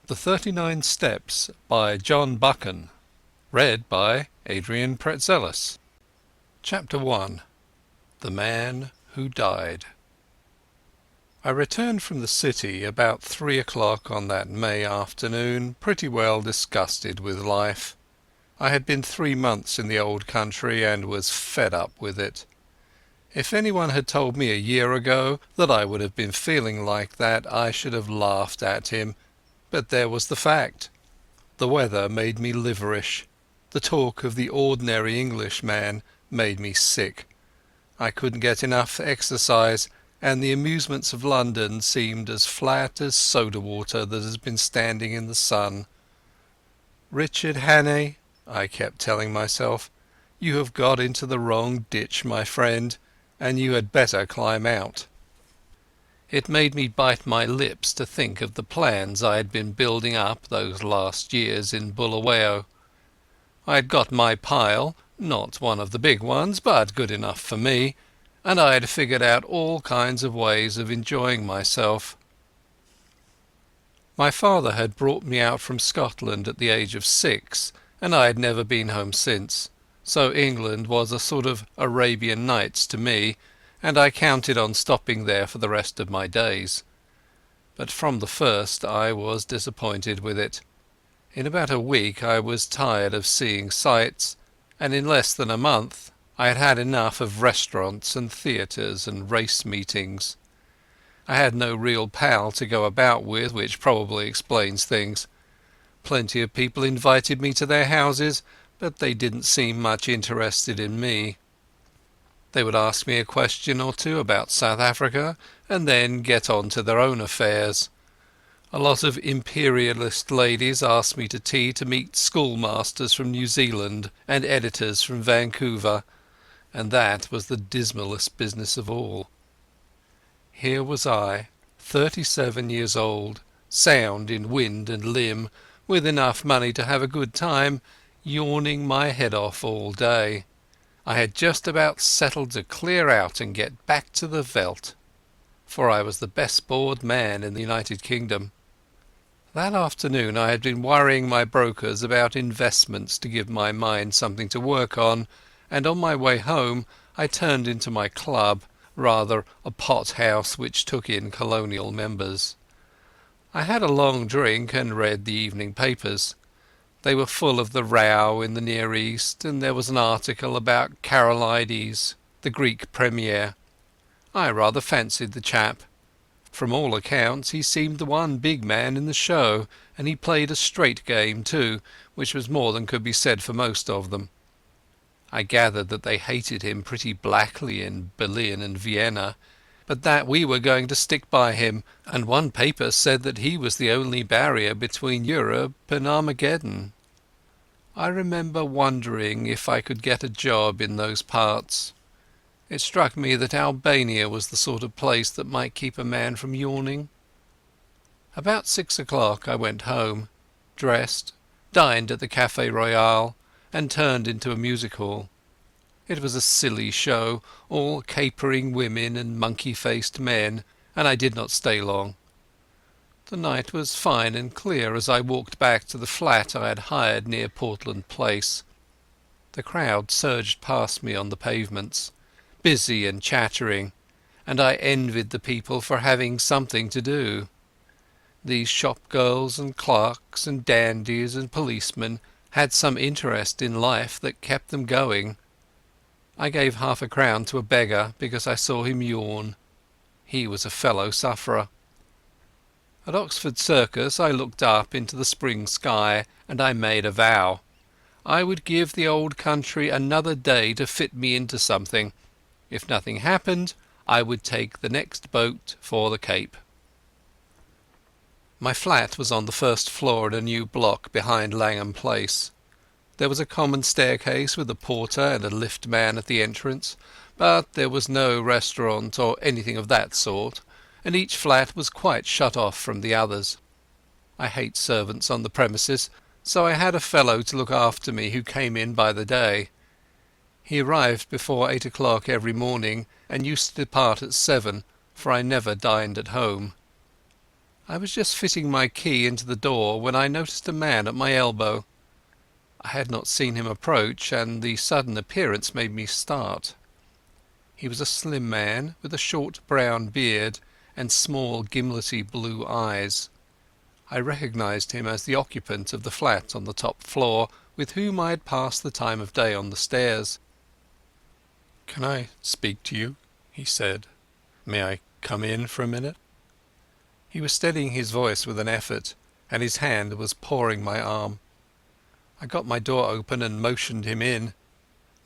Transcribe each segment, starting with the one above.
The 39 Steps by John Buchan. Read by Adrian Praetzellis. Chapter 1. The Man Who Died. I returned from the city about 3 o'clock on that May afternoon, pretty well disgusted with life. I had been 3 months in the old country and was fed up with it. If anyone had told me a year ago that I would have been feeling like that, I should have laughed at him. But there was the fact. The weather made me liverish. The talk of the ordinary Englishman made me sick. I couldn't get enough exercise, and the amusements of London seemed as flat as soda water that has been standing in the sun. Richard Hannay, I kept telling myself, you have got into the wrong ditch, my friend, and you had better climb out. It made me bite my lips to think of the plans I had been building up those last years in Bulawayo. I had got my pile, not one of the big ones, but good enough for me, and I had figured out all kinds of ways of enjoying myself. My father had brought me out from Scotland at the age of 6, and I had never been home since, so England was a sort of Arabian Nights to me, and I counted on stopping there for the rest of my days. But from the first I was disappointed with it. In about a week I was tired of seeing sights, and in less than a month I had had enough of restaurants and theatres and race meetings. I had no real pal to go about with, which probably explains things. Plenty of people invited me to their houses, but they didn't seem much interested in me. They would ask me a question or two about South Africa and then get on to their own affairs. A lot of imperialist ladies asked me to tea to meet schoolmasters from New Zealand and editors from Vancouver, and that was the dismalest business of all. Here was I, 37 years old, sound in wind and limb, with enough money to have a good time, yawning my head off all day. I had just about settled to clear out and get back to the veldt, for I was the best bored man in the United Kingdom. That afternoon I had been worrying my brokers about investments to give my mind something to work on, and on my way home I turned into my club, rather a pot house which took in colonial members. I had a long drink and read the evening papers. They were full of the row in the Near East, and there was an article about Karolides, the Greek premier. I rather fancied the chap. From all accounts he seemed the one big man in the show, and he played a straight game too, which was more than could be said for most of them. I gathered that they hated him pretty blackly in Berlin and Vienna, but that we were going to stick by him, and one paper said that he was the only barrier between Europe and Armageddon. I remember wondering if I could get a job in those parts. It struck me that Albania was the sort of place that might keep a man from yawning. About 6 o'clock I went home, dressed, dined at the Café Royal, and turned into a music hall. It was a silly show, all capering women and monkey-faced men, and I did not stay long. The night was fine and clear as I walked back to the flat I had hired near Portland Place. The crowd surged past me on the pavements, busy and chattering, and I envied the people for having something to do. These shop girls and clerks and dandies and policemen had some interest in life that kept them going. I gave half a crown to a beggar because I saw him yawn. He was a fellow sufferer. At Oxford Circus I looked up into the spring sky, and I made a vow. I would give the old country another day to fit me into something. If nothing happened, I would take the next boat for the Cape. My flat was on the first floor in a new block behind Langham Place. There was a common staircase with a porter and a lift man at the entrance, but there was no restaurant or anything of that sort, and each flat was quite shut off from the others. I hate servants on the premises, so I had a fellow to look after me who came in by the day. He arrived before 8 o'clock every morning and used to depart at 7, for I never dined at home. I was just fitting my key into the door when I noticed a man at my elbow. I had not seen him approach, and the sudden appearance made me start. He was a slim man with a short brown beard and small gimlety blue eyes. I recognized him as the occupant of the flat on the top floor with whom I had passed the time of day on the stairs. "Can I speak to you?" he said. "May I come in for a minute?" He was steadying his voice with an effort, and his hand was pawing my arm. I got my door open and motioned him in.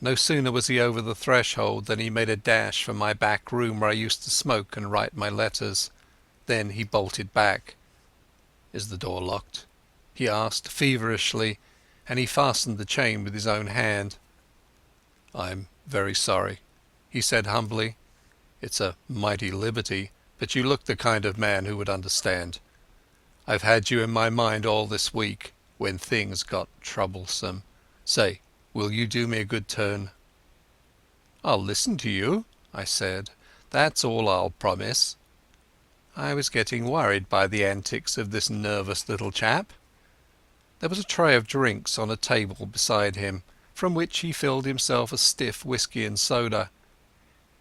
No sooner was he over the threshold than he made a dash for my back room where I used to smoke and write my letters. Then he bolted back. "Is the door locked?" he asked feverishly, and he fastened the chain with his own hand. "I'm very sorry," he said humbly. "It's a mighty liberty, but you look the kind of man who would understand. I've had you in my mind all this week, when things got troublesome. Say, will you do me a good turn?" "I'll listen to you," I said. "That's all I'll promise." I was getting worried by the antics of this nervous little chap. There was a tray of drinks on a table beside him, from which he filled himself a stiff whisky and soda.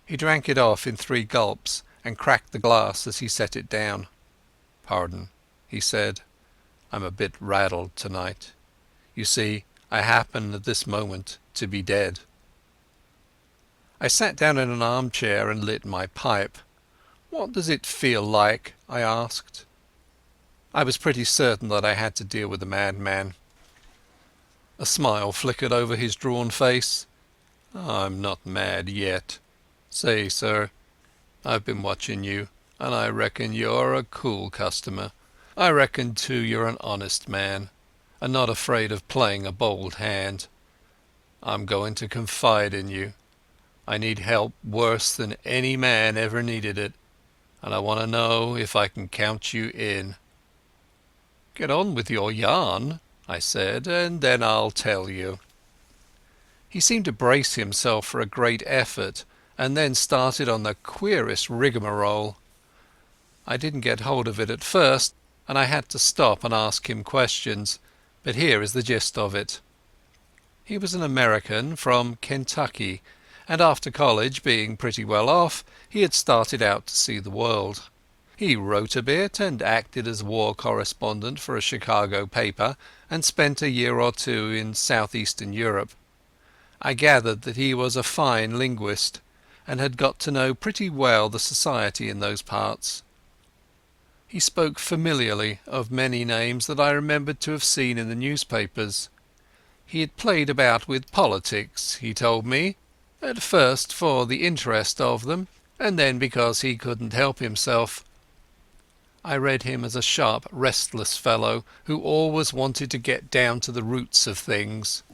He drank it off in 3 gulps and cracked the glass as he set it down. "Pardon," he said. "I'm a bit rattled tonight. You see, I happen at this moment to be dead." I sat down in an armchair and lit my pipe. "What does it feel like?" I asked. I was pretty certain that I had to deal with a madman. A smile flickered over his drawn face. "I'm not mad yet. Say, sir, I've been watching you, and I reckon you're a cool customer. I reckon too you're an honest man, and not afraid of playing a bold hand. I'm going to confide in you. I need help worse than any man ever needed it, and I want to know if I can count you in." "Get on with your yarn," I said, "and then I'll tell you." He seemed to brace himself for a great effort, and then started on the queerest rigmarole. I didn't get hold of it at first, and I had to stop and ask him questions, but here is the gist of it. He was an American from Kentucky, and after college, being pretty well off, he had started out to see the world. He wrote a bit and acted as war correspondent for a Chicago paper, and spent a year or 2 in southeastern Europe. I gathered that he was a fine linguist, and had got to know pretty well the society in those parts. He spoke familiarly of many names that I remembered to have seen in the newspapers. He had played about with politics, he told me, at first for the interest of them, and then because he couldn't help himself. I read him as a sharp, restless fellow who always wanted to get down to the roots of things.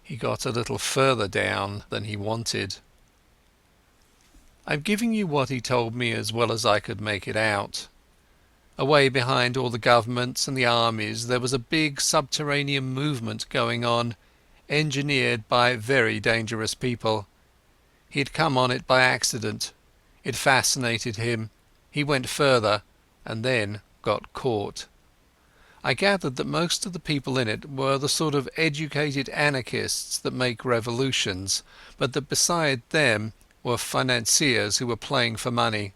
He got a little further down than he wanted. I'm giving you what he told me as well as I could make it out. Away behind all the governments and the armies there was a big subterranean movement going on, engineered by very dangerous people. He had come on it by accident. It fascinated him. He went further, and then got caught. I gathered that most of the people in it were the sort of educated anarchists that make revolutions, but that beside them were financiers who were playing for money.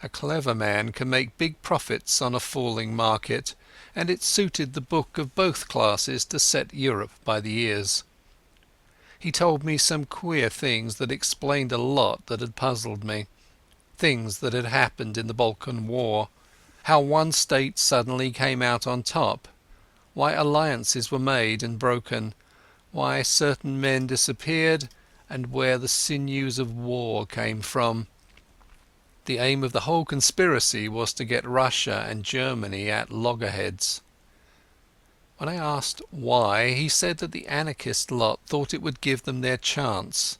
A clever man can make big profits on a falling market, and it suited the book of both classes to set Europe by the ears. He told me some queer things that explained a lot that had puzzled me. Things that had happened in the Balkan War, how one state suddenly came out on top, why alliances were made and broken, why certain men disappeared, and where the sinews of war came from. The aim of the whole conspiracy was to get Russia and Germany at loggerheads. When I asked why, he said that the anarchist lot thought it would give them their chance.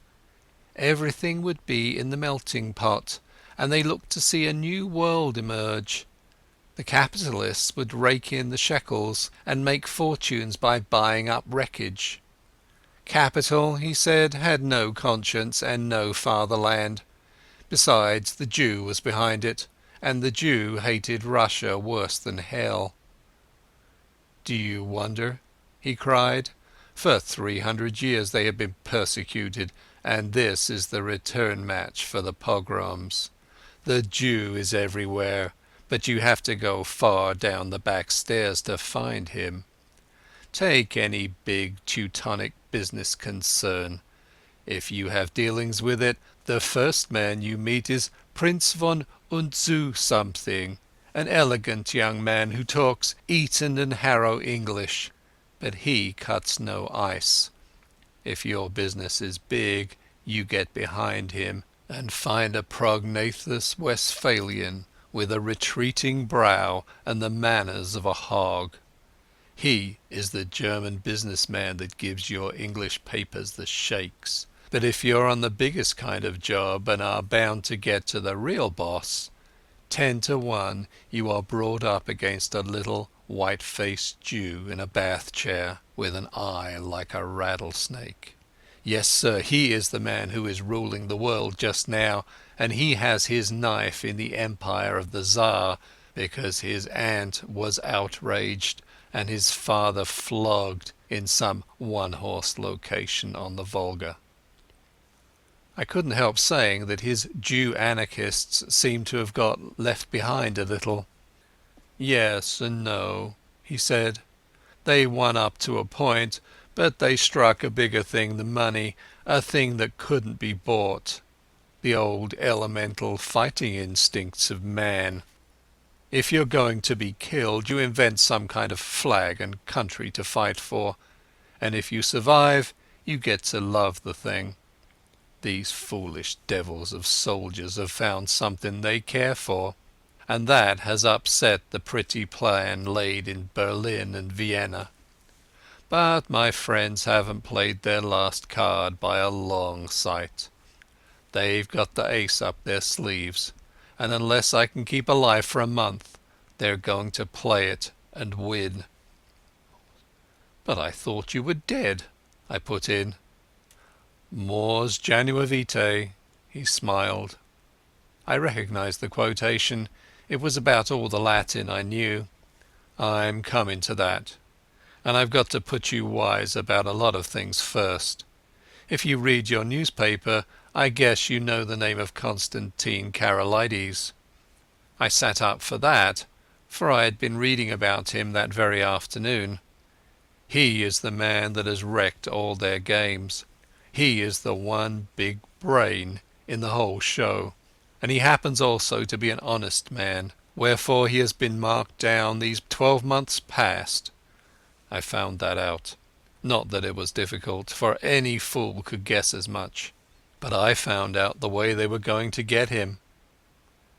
Everything would be in the melting pot, and they looked to see a new world emerge. The capitalists would rake in the shekels and make fortunes by buying up wreckage. Capital, he said, had no conscience and no fatherland. Besides, the Jew was behind it, and the Jew hated Russia worse than hell. "Do you wonder?" he cried. "For 300 years they have been persecuted, and this is the return match for the pogroms. The Jew is everywhere, but you have to go far down the back stairs to find him. Take any big Teutonic business concern. If you have dealings with it, the first man you meet is Prince von Unzu something, an elegant young man who talks Eton and Harrow English, but he cuts no ice. If your business is big, you get behind him and find a prognathous Westphalian with a retreating brow and the manners of a hog. He is the German businessman that gives your English papers the shakes. But if you're on the biggest kind of job and are bound to get to the real boss, 10 to 1 you are brought up against a little white-faced Jew in a bath chair with an eye like a rattlesnake. Yes, sir, he is the man who is ruling the world just now, and he has his knife in the empire of the Tsar because his aunt was outraged and his father flogged in some one-horse location on the Volga. I couldn't help saying that his Jew anarchists seemed to have got left behind a little. "Yes and no," he said. "They won up to a point, but they struck a bigger thing than money, a thing that couldn't be bought. The old elemental fighting instincts of man. If you're going to be killed, you invent some kind of flag and country to fight for, and if you survive, you get to love the thing. These foolish devils of soldiers have found something they care for, and that has upset the pretty plan laid in Berlin and Vienna. But my friends haven't played their last card by a long sight. They've got the ace up their sleeves, and unless I can keep alive for a month, they're going to play it and win." "But I thought you were dead," I put in. "Mors janua vitae," he smiled. I recognized the quotation. It was about all the Latin I knew. "I'm coming to that. And I've got to put you wise about a lot of things first. If you read your newspaper, I guess you know the name of Constantine Karolides." I sat up for that, for I had been reading about him that very afternoon. He is the man that has wrecked all their games. He is the one big brain in the whole show, and he happens also to be an honest man, wherefore he has been marked down these 12 months past. I found that out. Not that it was difficult, for any fool could guess as much. But I found out the way they were going to get him.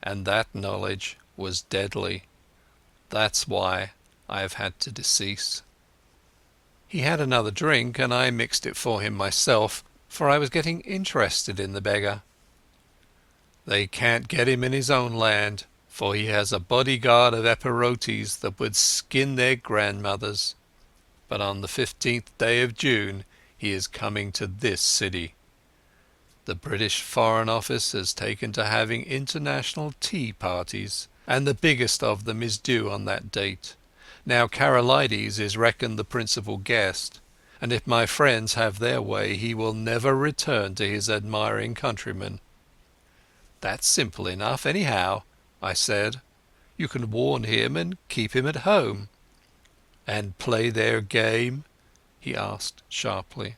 And that knowledge was deadly. That's why I have had to decease. He had another drink, and I mixed it for him myself, for I was getting interested in the beggar. "They can't get him in his own land, for he has a bodyguard of Epirotes that would skin their grandmothers. But on the 15th day of June he is coming to this city. The British Foreign Office has taken to having international tea parties, and the biggest of them is due on that date. Now Karolides is reckoned the principal guest, and if my friends have their way he will never return to his admiring countrymen." "That's simple enough anyhow," I said. "You can warn him and keep him at home." "And play their game?" he asked sharply.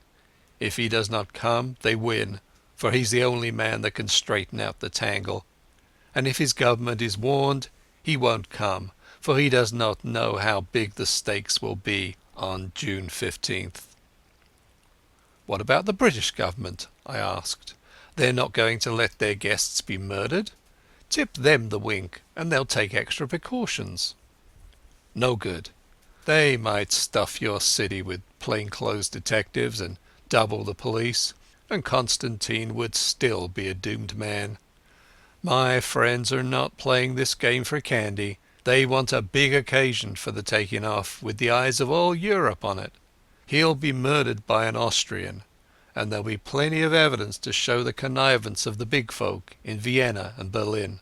"If he does not come, they win, for he's the only man that can straighten out the tangle. And if his government is warned, he won't come, for he does not know how big the stakes will be on June 15th. "What about the British government?" I asked. "They're not going to let their guests be murdered? Tip them the wink, and they'll take extra precautions." "No good. They might stuff your city with plainclothes detectives and double the police, and Constantine would still be a doomed man. My friends are not playing this game for candy. They want a big occasion for the taking off, with the eyes of all Europe on it. He'll be murdered by an Austrian, and there'll be plenty of evidence to show the connivance of the big folk in Vienna and Berlin.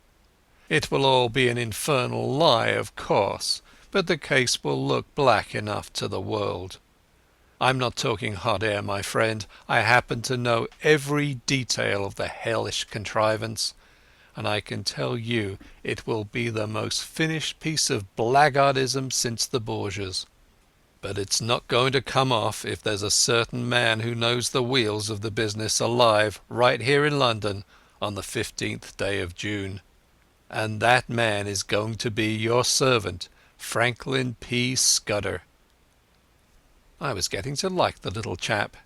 It will all be an infernal lie, of course, but the case will look black enough to the world. I'm not talking hot air, my friend. I happen to know every detail of the hellish contrivance, and I can tell you it will be the most finished piece of blackguardism since the Borgias. But it's not going to come off if there's a certain man who knows the wheels of the business alive right here in London on the 15th day of June. And that man is going to be your servant, Franklin P. Scudder." I was getting to like the little chap.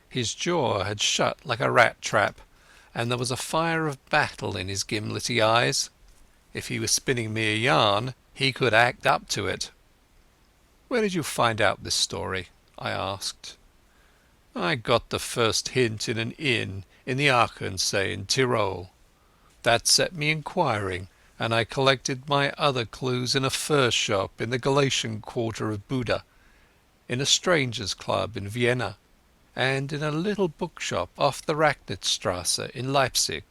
His jaw had shut like a rat trap, and there was a fire of battle in his gimlety eyes. If he was spinning me a yarn, he could act up to it. "Where did you find out this story?" I asked. "I got the first hint in an inn in the Achensee in Tyrol. That set me inquiring, and I collected my other clues in a fur shop in the Galician quarter of Buda, in a strangers' club in Vienna, and in a little bookshop off the Racknitzstrasse in Leipzig.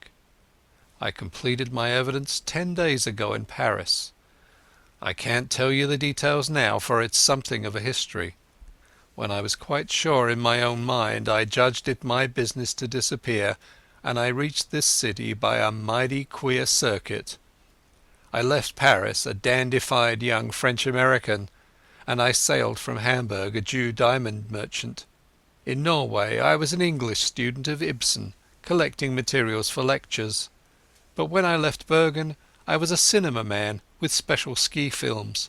I completed my evidence 10 days ago in Paris. I can't tell you the details now, for it's something of a history. When I was quite sure in my own mind I judged it my business to disappear, and I reached this city by a mighty queer circuit. I left Paris a dandified young French-American, and I sailed from Hamburg a Jew diamond merchant. In Norway I was an English student of Ibsen, collecting materials for lectures. But when I left Bergen I was a cinema man with special ski films.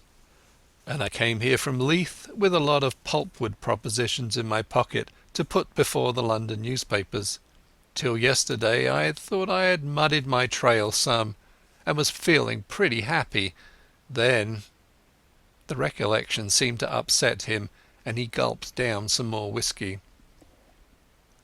And I came here from Leith with a lot of pulpwood propositions in my pocket to put before the London newspapers. Till yesterday I had thought I had muddied my trail some, and was feeling pretty happy. Then—" The recollection seemed to upset him, and he gulped down some more whisky.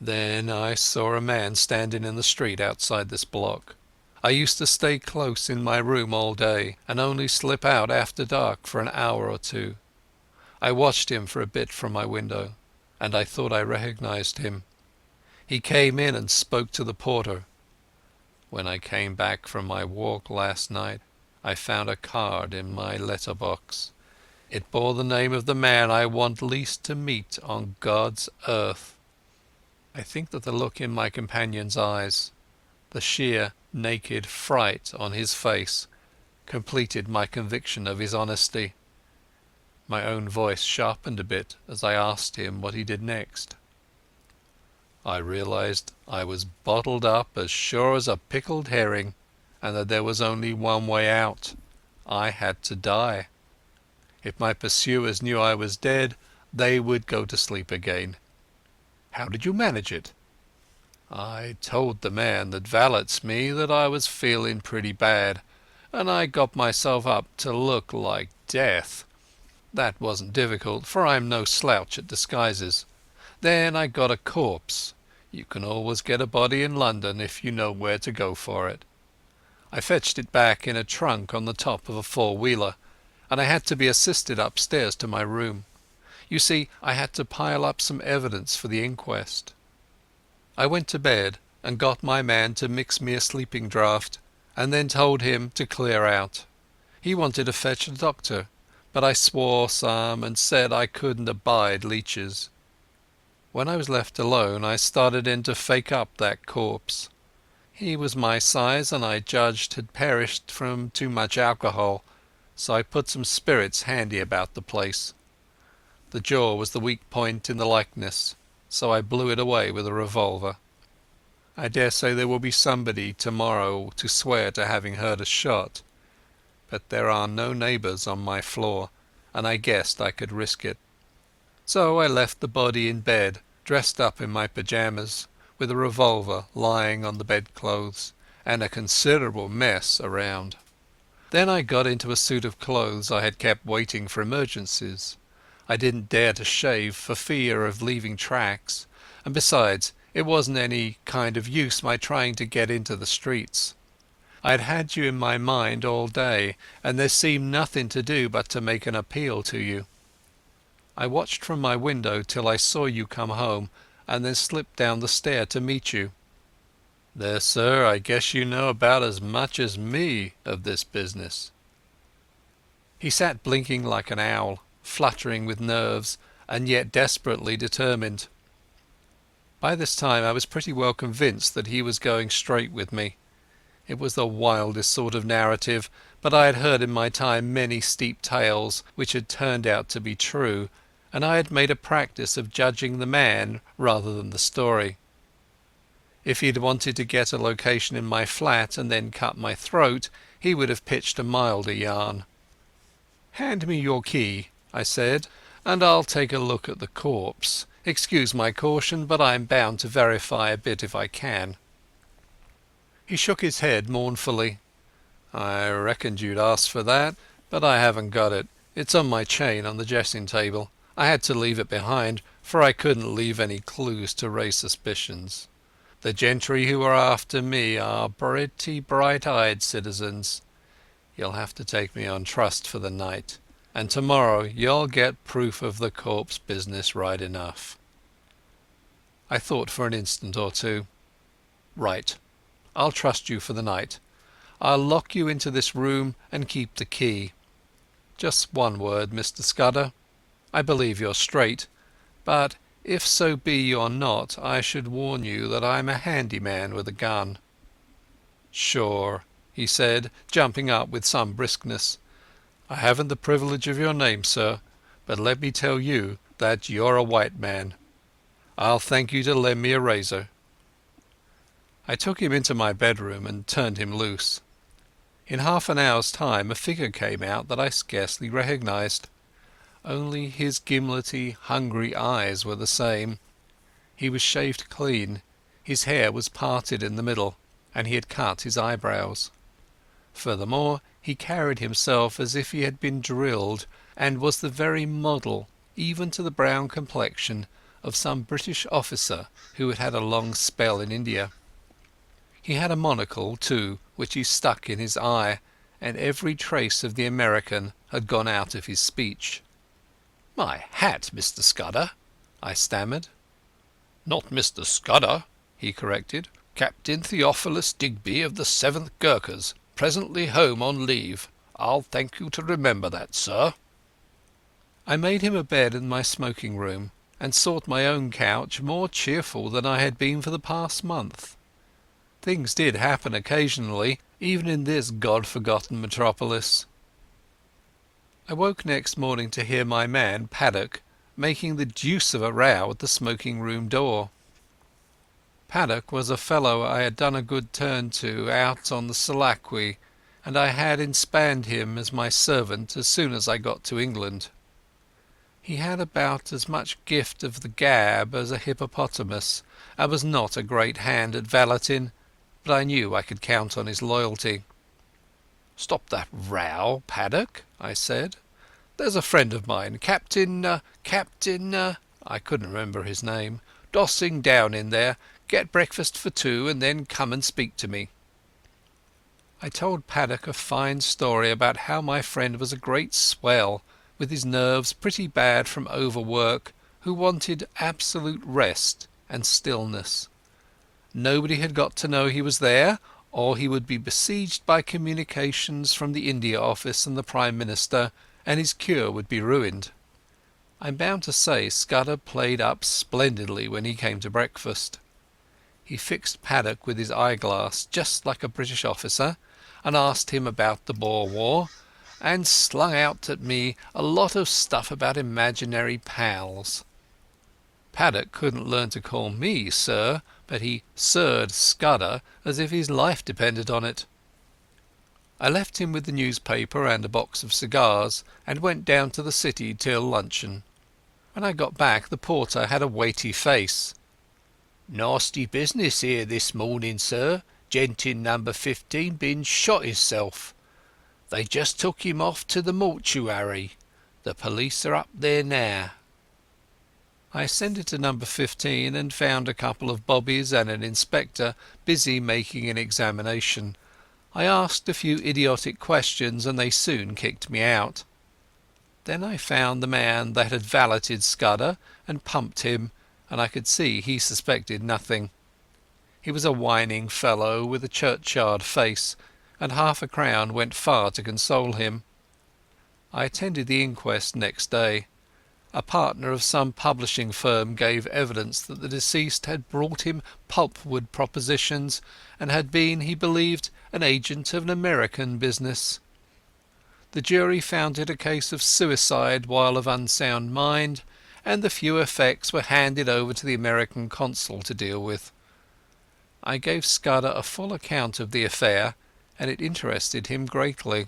"Then I saw a man standing in the street outside this block. I used to stay close in my room all day, and only slip out after dark for an hour or two. I watched him for a bit from my window, and I thought I recognized him. He came in and spoke to the porter. When I came back from my walk last night, I found a card in my letterbox. It bore the name of the man I want least to meet on God's earth." I think that the look in my companion's eyes, the sheer naked fright on his face, completed my conviction of his honesty. My own voice sharpened a bit as I asked him what he did next. "I realized I was bottled up as sure as a pickled herring, and that there was only one way out. I had to die. If my pursuers knew I was dead, they would go to sleep again." "How did you manage it?" "I told the man that valets me that I was feeling pretty bad, and I got myself up to look like death. That wasn't difficult, for I'm no slouch at disguises. Then I got a corpse. You can always get a body in London if you know where to go for it. I fetched it back in a trunk on the top of a four-wheeler, and I had to be assisted upstairs to my room. You see, I had to pile up some evidence for the inquest. I went to bed and got my man to mix me a sleeping draught, and then told him to clear out. He wanted to fetch a doctor, but I swore some and said I couldn't abide leeches. When I was left alone I started in to fake up that corpse. He was my size, and I judged had perished from too much alcohol, so I put some spirits handy about the place. The jaw was the weak point in the likeness, so I blew it away with a revolver. I dare say there will be somebody tomorrow to swear to having heard a shot, but there are no neighbours on my floor, and I guessed I could risk it. So I left the body in bed, dressed up in my pyjamas, with a revolver lying on the bedclothes, and a considerable mess around. Then I got into a suit of clothes I had kept waiting for emergencies. I didn't dare to shave for fear of leaving tracks, and besides, it wasn't any kind of use my trying to get into the streets. I had had you in my mind all day, and there seemed nothing to do but to make an appeal to you. I watched from my window till I saw you come home, and then slipped down the stair to meet you. There, sir, I guess you know about as much as me of this business." He sat blinking like an owl, fluttering with nerves, and yet desperately determined. By this time I was pretty well convinced that he was going straight with me. It was the wildest sort of narrative, but I had heard in my time many steep tales which had turned out to be true, and I had made a practice of judging the man rather than the story. If he had wanted to get a location in my flat and then cut my throat, he would have pitched a milder yarn. "Hand me your key," I said, "and I'll take a look at the corpse. Excuse my caution, but I'm bound to verify a bit if I can." He shook his head mournfully. "I reckoned you'd ask for that, but I haven't got it. It's on my chain on the dressing table. I had to leave it behind, for I couldn't leave any clues to raise suspicions. The gentry who are after me are pretty bright-eyed citizens. You'll have to take me on trust for the night, and tomorrow you'll get proof of the corpse business right enough." I thought for an instant or two. "Right. I'll trust you for the night. I'll lock you into this room and keep the key. Just one word, Mr Scudder. I believe you're straight, but if so be you're not, I should warn you that I'm a handy man with a gun." "Sure," he said, jumping up with some briskness. "I haven't the privilege of your name, sir, but let me tell you that you're a white man. I'll thank you to lend me a razor." I took him into my bedroom and turned him loose. In half an hour's time a figure came out that I scarcely recognized. Only his gimlety, hungry eyes were the same. He was shaved clean, his hair was parted in the middle, and he had cut his eyebrows. Furthermore, he carried himself as if he had been drilled, and was the very model, even to the brown complexion, of some British officer who had had a long spell in India. He had a monocle, too, which he stuck in his eye, and every trace of the American had gone out of his speech. "My hat, Mr Scudder," I stammered. "Not Mr Scudder," he corrected. "Captain Theophilus Digby of the 7th Gurkhas, presently home on leave. I'll thank you to remember that, sir." I made him a bed in my smoking room, and sought my own couch more cheerful than I had been for the past month. Things did happen occasionally, even in this God-forgotten metropolis. I woke next morning to hear my man, Paddock, making the deuce of a row at the smoking-room door. Paddock was a fellow I had done a good turn to out on the Selakwe, and I had inspanned him as my servant as soon as I got to England. He had about as much gift of the gab as a hippopotamus, and was not a great hand at valeting, but I knew I could count on his loyalty. "Stop that row, Paddock," I said. "There's a friend of mine, Captain, I couldn't remember his name, dossing down in there. Get breakfast for two and then come and speak to me." I told Paddock a fine story about how my friend was a great swell, with his nerves pretty bad from overwork, who wanted absolute rest and stillness. Nobody had got to know he was there, or he would be besieged by communications from the India Office and the Prime Minister, and his cure would be ruined. I'm bound to say Scudder played up splendidly when he came to breakfast. He fixed Paddock with his eyeglass just like a British officer, and asked him about the Boer War, and slung out at me a lot of stuff about imaginary pals. Paddock couldn't learn to call me sir, but he sirred Scudder as if his life depended on it. I left him with the newspaper and a box of cigars, and went down to the city till luncheon. When I got back the porter had a weighty face. "Nasty business here this morning, sir. Gent in number 15 been shot hisself. They just took him off to the mortuary. The police are up there now." I ascended to number 15 and found a couple of bobbies and an inspector busy making an examination. I asked a few idiotic questions and they soon kicked me out. Then I found the man that had valeted Scudder and pumped him, and I could see he suspected nothing. He was a whining fellow with a churchyard face, and half a crown went far to console him. I attended the inquest next day. A partner of some publishing firm gave evidence that the deceased had brought him pulpwood propositions and had been, he believed, an agent of an American business. The jury found it a case of suicide while of unsound mind, and the few effects were handed over to the American consul to deal with. I gave Scudder a full account of the affair, and it interested him greatly.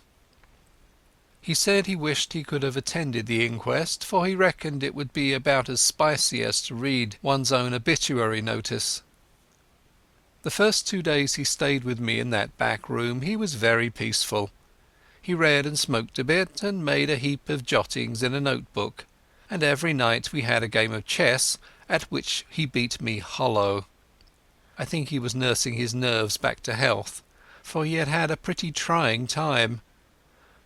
He said he wished he could have attended the inquest, for he reckoned it would be about as spicy as to read one's own obituary notice. The first 2 days he stayed with me in that back room he was very peaceful. He read and smoked a bit, and made a heap of jottings in a notebook, and every night we had a game of chess, at which he beat me hollow. I think he was nursing his nerves back to health, for he had had a pretty trying time.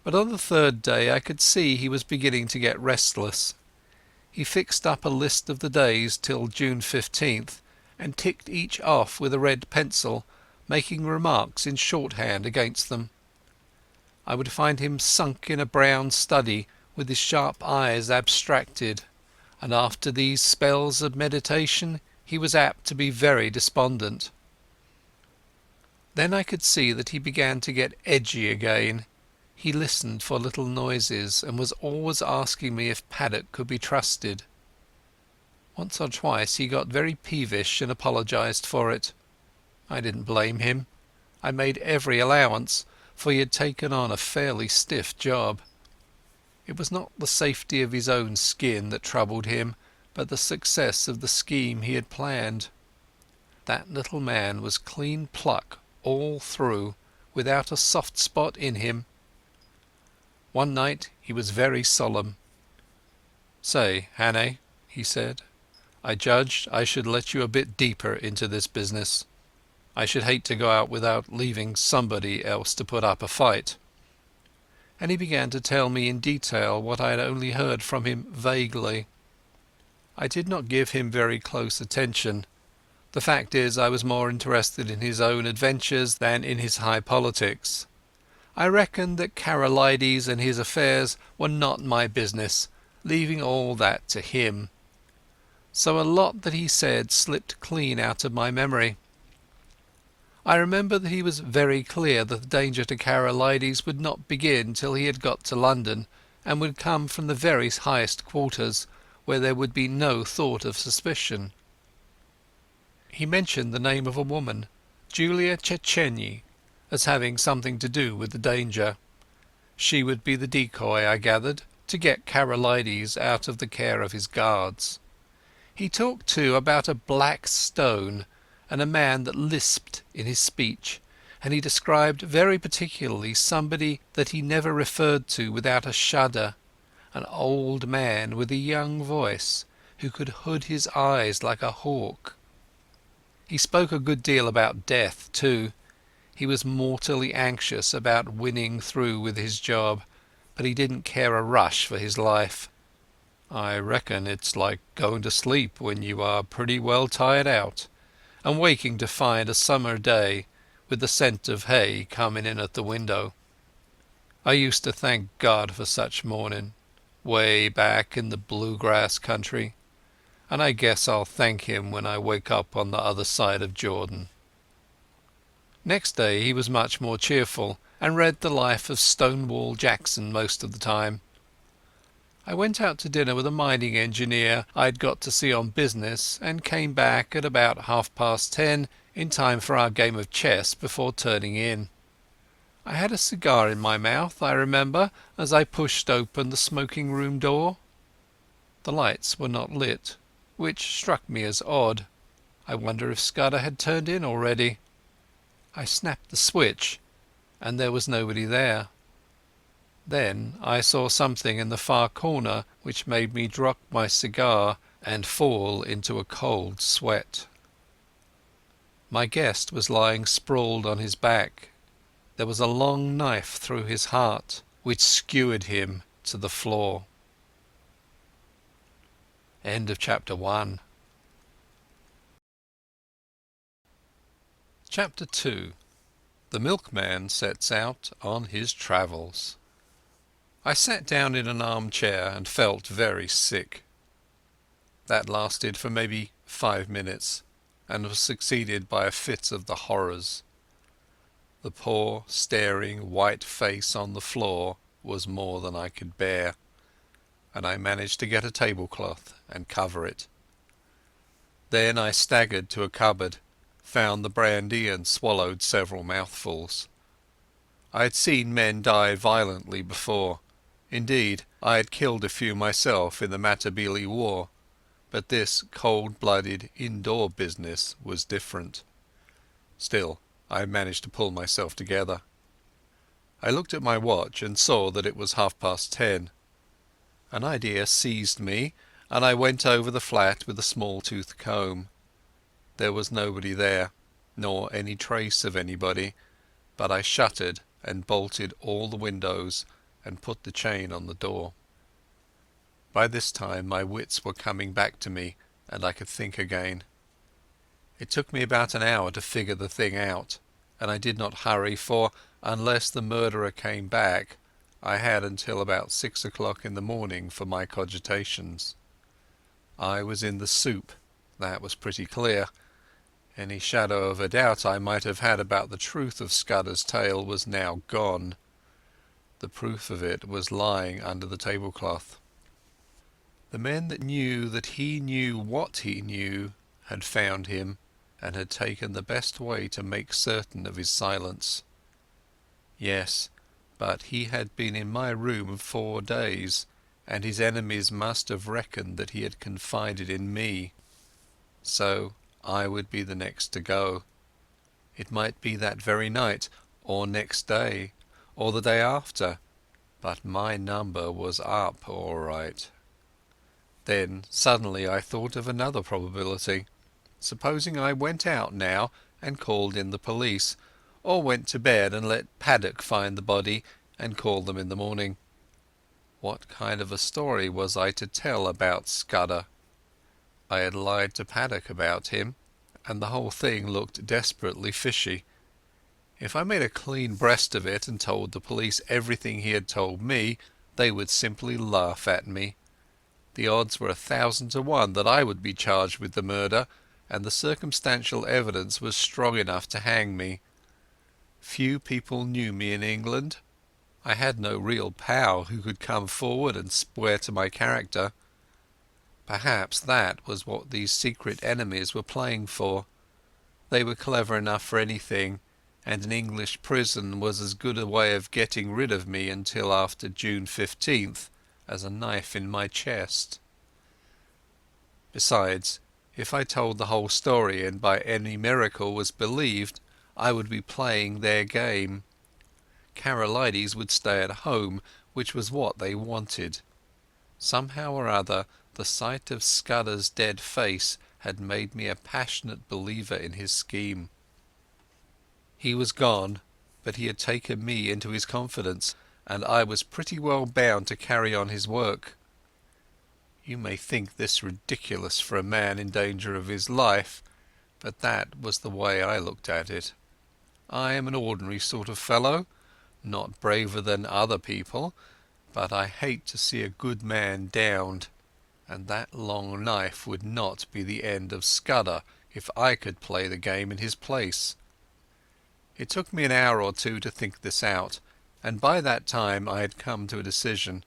But on the third day I could see he was beginning to get restless. He fixed up a list of the days till June 15th, and ticked each off with a red pencil, making remarks in shorthand against them. I would find him sunk in a brown study, with his sharp eyes abstracted, and after these spells of meditation he was apt to be very despondent. Then I could see that he began to get edgy again. He listened for little noises, and was always asking me if Paddock could be trusted. Once or twice he got very peevish and apologized for it. I didn't blame him. I made every allowance, for he had taken on a fairly stiff job. It was not the safety of his own skin that troubled him, but the success of the scheme he had planned. That little man was clean pluck all through, without a soft spot in him. One night he was very solemn. "Say, Hannay," he said, "I judged I should let you a bit deeper into this business. I should hate to go out without leaving somebody else to put up a fight." And he began to tell me in detail what I had only heard from him vaguely. I did not give him very close attention. The fact is, I was more interested in his own adventures than in his high politics. I reckoned that Karolides and his affairs were not my business, leaving all that to him. So a lot that he said slipped clean out of my memory. I remember that he was very clear that the danger to Karolides would not begin till he had got to London, and would come from the very highest quarters, where there would be no thought of suspicion. He mentioned the name of a woman, Julia Czechenyi, as having something to do with the danger. She would be the decoy, I gathered, to get Karolides out of the care of his guards. He talked too about a black stone and a man that lisped in his speech, and he described very particularly somebody that he never referred to without a shudder, an old man with a young voice who could hood his eyes like a hawk. He spoke a good deal about death too. He was mortally anxious about winning through with his job, but he didn't care a rush for his life. "I reckon it's like going to sleep when you are pretty well tired out, and waking to find a summer day with the scent of hay coming in at the window. I used to thank God for such morning, way back in the bluegrass country, and I guess I'll thank him when I wake up on the other side of Jordan." Next day he was much more cheerful, and read the life of Stonewall Jackson most of the time. I went out to dinner with a mining engineer I'd got to see on business, and came back at about 10:30 in time for our game of chess before turning in. I had a cigar in my mouth, I remember, as I pushed open the smoking room door. The lights were not lit, which struck me as odd. I wonder if Scudder had turned in already. I snapped the switch, and there was nobody there. Then I saw something in the far corner which made me drop my cigar and fall into a cold sweat. My guest was lying sprawled on his back. There was a long knife through his heart, which skewered him to the floor. End of chapter 1. Chapter 2. The Milkman Sets Out on His Travels. I sat down in an armchair and felt very sick. That lasted for maybe 5 minutes and was succeeded by a fit of the horrors. The poor, staring, white face on the floor was more than I could bear, and I managed to get a tablecloth and cover it. Then I staggered to a cupboard, found the brandy and swallowed several mouthfuls. I had seen men die violently before. Indeed, I had killed a few myself in the Matabele War, but this cold-blooded indoor business was different. Still, I managed to pull myself together. I looked at my watch and saw that it was 10:30. An idea seized me, and I went over the flat with a small-tooth comb. There was nobody there, nor any trace of anybody, but I shuttered and bolted all the windows and put the chain on the door. By this time my wits were coming back to me and I could think again. It took me about an hour to figure the thing out, and I did not hurry, for unless the murderer came back, I had until about 6 o'clock in the morning for my cogitations. I was in the soup, that was pretty clear. Any shadow of a doubt I might have had about the truth of Scudder's tale was now gone. The proof of it was lying under the tablecloth. The men that knew that he knew what he knew had found him and had taken the best way to make certain of his silence. Yes, but he had been in my room 4 days, and his enemies must have reckoned that he had confided in me. So I would be the next to go. It might be that very night, or next day, or the day after, but my number was up all right. Then suddenly I thought of another probability. Supposing I went out now and called in the police, or went to bed and let Paddock find the body and call them in the morning. What kind of a story was I to tell about Scudder? I had lied to Paddock about him, and the whole thing looked desperately fishy. If I made a clean breast of it and told the police everything he had told me, they would simply laugh at me. The odds were 1,000 to 1 that I would be charged with the murder, and the circumstantial evidence was strong enough to hang me. Few people knew me in England. I had no real pal who could come forward and swear to my character. Perhaps that was what these secret enemies were playing for. They were clever enough for anything, and an English prison was as good a way of getting rid of me until after June 15th as a knife in my chest. Besides, if I told the whole story and by any miracle was believed, I would be playing their game. Karolides would stay at home, which was what they wanted. Somehow or other, the sight of Scudder's dead face had made me a passionate believer in his scheme. He was gone, but he had taken me into his confidence, and I was pretty well bound to carry on his work. You may think this ridiculous for a man in danger of his life, but that was the way I looked at it. I am an ordinary sort of fellow, not braver than other people, but I hate to see a good man downed, and that long knife would not be the end of Scudder if I could play the game in his place. It took me an hour or two to think this out, and by that time I had come to a decision.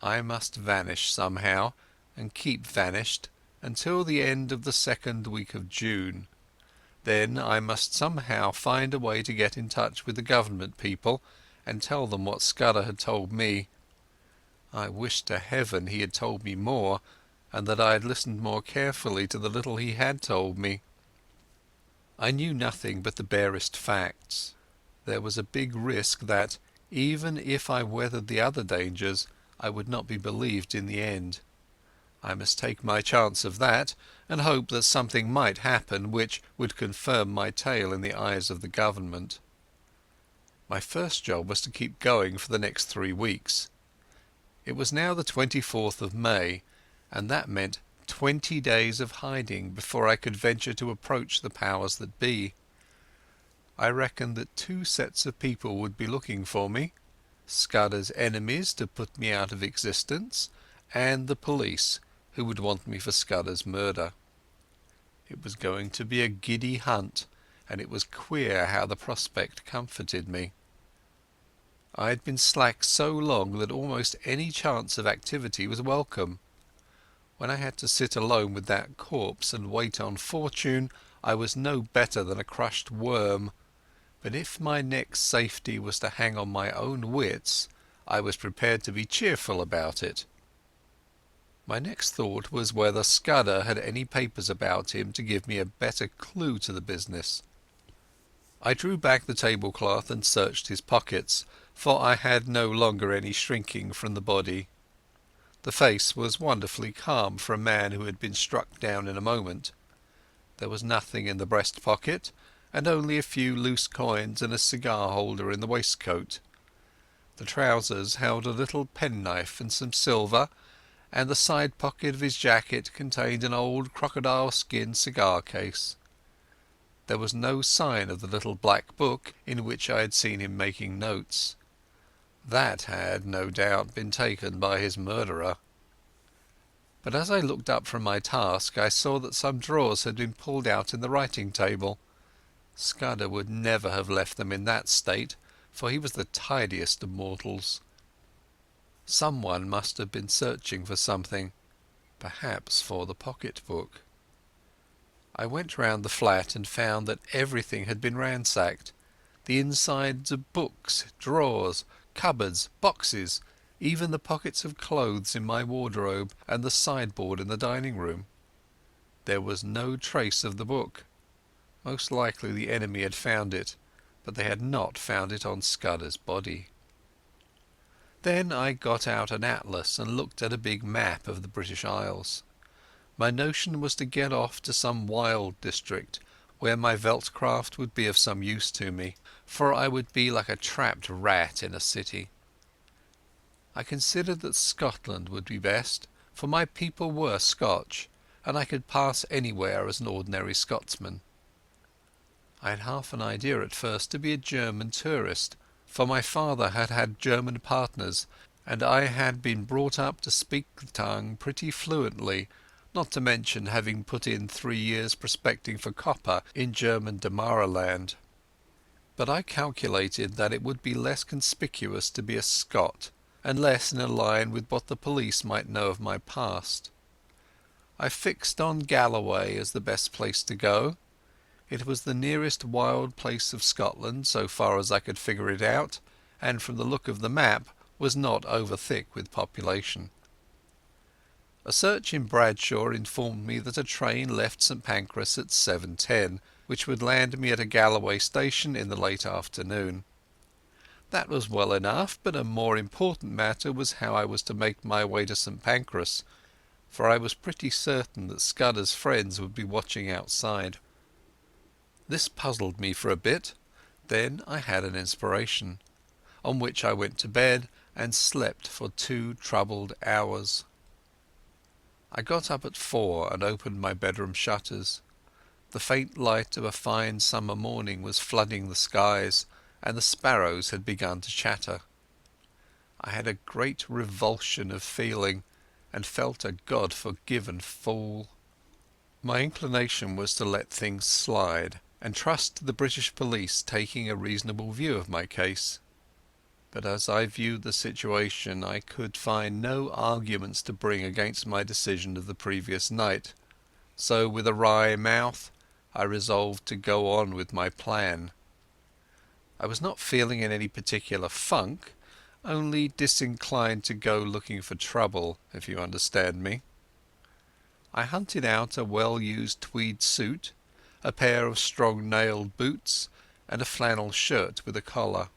I must vanish somehow, and keep vanished until the end of the 2nd week of June. Then I must somehow find a way to get in touch with the government people and tell them what Scudder had told me. I wished to heaven he had told me more, and that I had listened more carefully to the little he had told me. I knew nothing but the barest facts. There was a big risk that, even if I weathered the other dangers, I would not be believed in the end. I must take my chance of that, and hope that something might happen which would confirm my tale in the eyes of the government. My first job was to keep going for the next 3 weeks. It was now the 24th of May, and that meant 20 days of hiding before I could venture to approach the powers that be. I reckoned that two sets of people would be looking for me: Scudder's enemies to put me out of existence, and the police, who would want me for Scudder's murder. It was going to be a giddy hunt, and it was queer how the prospect comforted me. I had been slack so long that almost any chance of activity was welcome. When I had to sit alone with that corpse and wait on fortune, I was no better than a crushed worm, but if my next safety was to hang on my own wits, I was prepared to be cheerful about it. My next thought was whether Scudder had any papers about him to give me a better clue to the business. I drew back the tablecloth and searched his pockets, for I had no longer any shrinking from the body. The face was wonderfully calm for a man who had been struck down in a moment. There was nothing in the breast pocket, and only a few loose coins and a cigar holder in the waistcoat. The trousers held a little penknife and some silver, and the side pocket of his jacket contained an old crocodile skin cigar case. There was no sign of the little black book in which I had seen him making notes. That had, no doubt, been taken by his murderer. But as I looked up from my task, I saw that some drawers had been pulled out in the writing table. Scudder would never have left them in that state, for he was the tidiest of mortals. Someone must have been searching for something, perhaps for the pocket-book. I went round the flat and found that everything had been ransacked. The insides of books, drawers, cupboards, boxes, even the pockets of clothes in my wardrobe and the sideboard in the dining-room. There was no trace of the book. Most likely the enemy had found it, but they had not found it on Scudder's body. Then I got out an atlas and looked at a big map of the British Isles. My notion was to get off to some wild district where my Veldcraft would be of some use to me, for I would be like a trapped rat in a city. I considered that Scotland would be best, for my people were Scotch, and I could pass anywhere as an ordinary Scotsman. I had half an idea at first to be a German tourist, for my father had had German partners, and I had been brought up to speak the tongue pretty fluently, not to mention having put in 3 years prospecting for copper in German Damaraland. But I calculated that it would be less conspicuous to be a Scot, and less in a line with what the police might know of my past. I fixed on Galloway as the best place to go. It was the nearest wild place of Scotland, so far as I could figure it out, and from the look of the map was not over thick with population. A search in Bradshaw informed me that a train left St Pancras at 7:10, which would land me at a Galloway station in the late afternoon. That was well enough, but a more important matter was how I was to make my way to St Pancras, for I was pretty certain that Scudder's friends would be watching outside. This puzzled me for a bit. Then I had an inspiration, on which I went to bed and slept for 2 troubled hours. I got up at 4 and opened my bedroom shutters. The faint light of a fine summer morning was flooding the skies, and the sparrows had begun to chatter. I had a great revulsion of feeling, and felt a God-forgiven fool. My inclination was to let things slide, and trust to the British police taking a reasonable view of my case. But as I viewed the situation, I could find no arguments to bring against my decision of the previous night, so with a wry mouth I resolved to go on with my plan. I was not feeling in any particular funk, only disinclined to go looking for trouble, if you understand me. I hunted out a well-used tweed suit, a pair of strong-nailed boots, and a flannel shirt with a collar.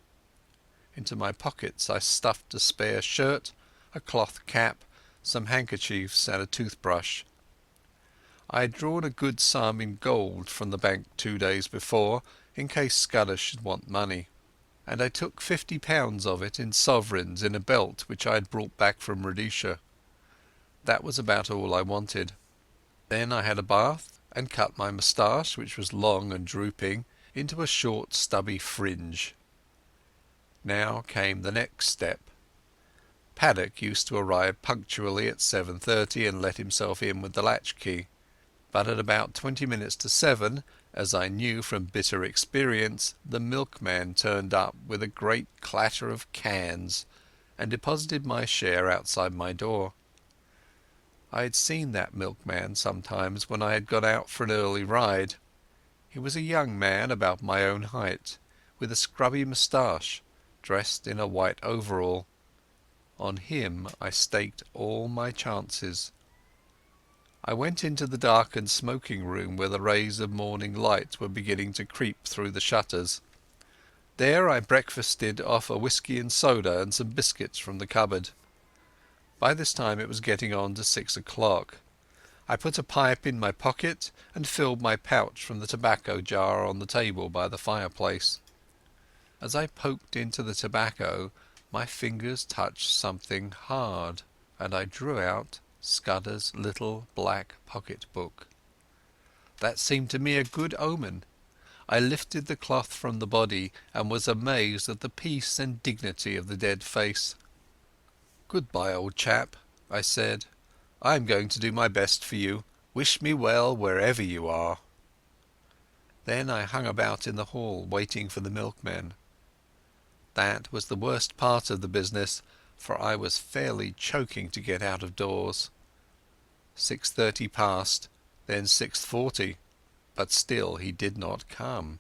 Into my pockets I stuffed a spare shirt, a cloth cap, some handkerchiefs and a toothbrush. I had drawn a good sum in gold from the bank 2 days before, in case Scudder should want money, and I took £50 of it in sovereigns in a belt which I had brought back from Rhodesia. That was about all I wanted. Then I had a bath and cut my moustache, which was long and drooping, into a short stubby fringe. Now came the next step. Paddock used to arrive punctually at 7:30 and let himself in with the latchkey, but at about 20 minutes to 7, as I knew from bitter experience, the milkman turned up with a great clatter of cans and deposited my share outside my door. I had seen that milkman sometimes when I had gone out for an early ride. He was a young man about my own height, with a scrubby moustache, dressed in a white overall. On him I staked all my chances. I went into the darkened smoking room where the rays of morning light were beginning to creep through the shutters. There I breakfasted off a whisky and soda and some biscuits from the cupboard. By this time it was getting on to 6 o'clock. I put a pipe in my pocket and filled my pouch from the tobacco jar on the table by the fireplace. As I poked into the tobacco, my fingers touched something hard, and I drew out Scudder's little black pocket-book. That seemed to me a good omen. I lifted the cloth from the body and was amazed at the peace and dignity of the dead face. "Goodbye, old chap," I said. "I am going to do my best for you. Wish me well wherever you are." Then I hung about in the hall waiting for the milkman. That was the worst part of the business, for I was fairly choking to get out of doors. 6:30 passed, then 6:40, but still he did not come.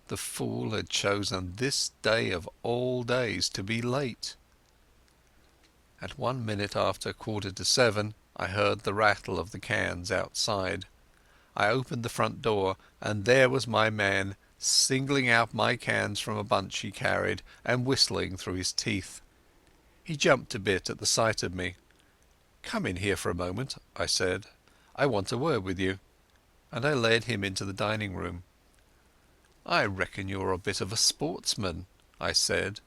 The fool had chosen this day of all days to be late. At 1 minute after 7:15 I heard the rattle of the cans outside. I opened the front door, and there was my man, singling out my cans from a bunch he carried and whistling through his teeth. He jumped a bit at the sight of me. "Come in here for a moment," I said. "I want a word with you." And I led him into the dining room. "I reckon you're a bit of a sportsman," I said,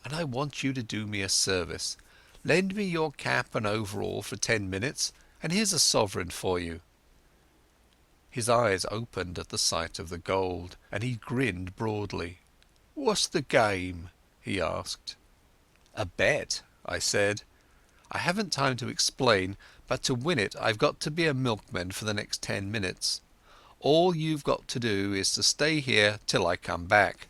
"and I want you to do me a service. Lend me your cap and overall for 10 minutes, and here's a sovereign for you." His eyes opened at the sight of the gold, and he grinned broadly. "What's the game?" he asked. "A bet," I said. "I haven't time to explain, but to win it I've got to be a milkman for the next 10 minutes. All you've got to do is to stay here till I come back.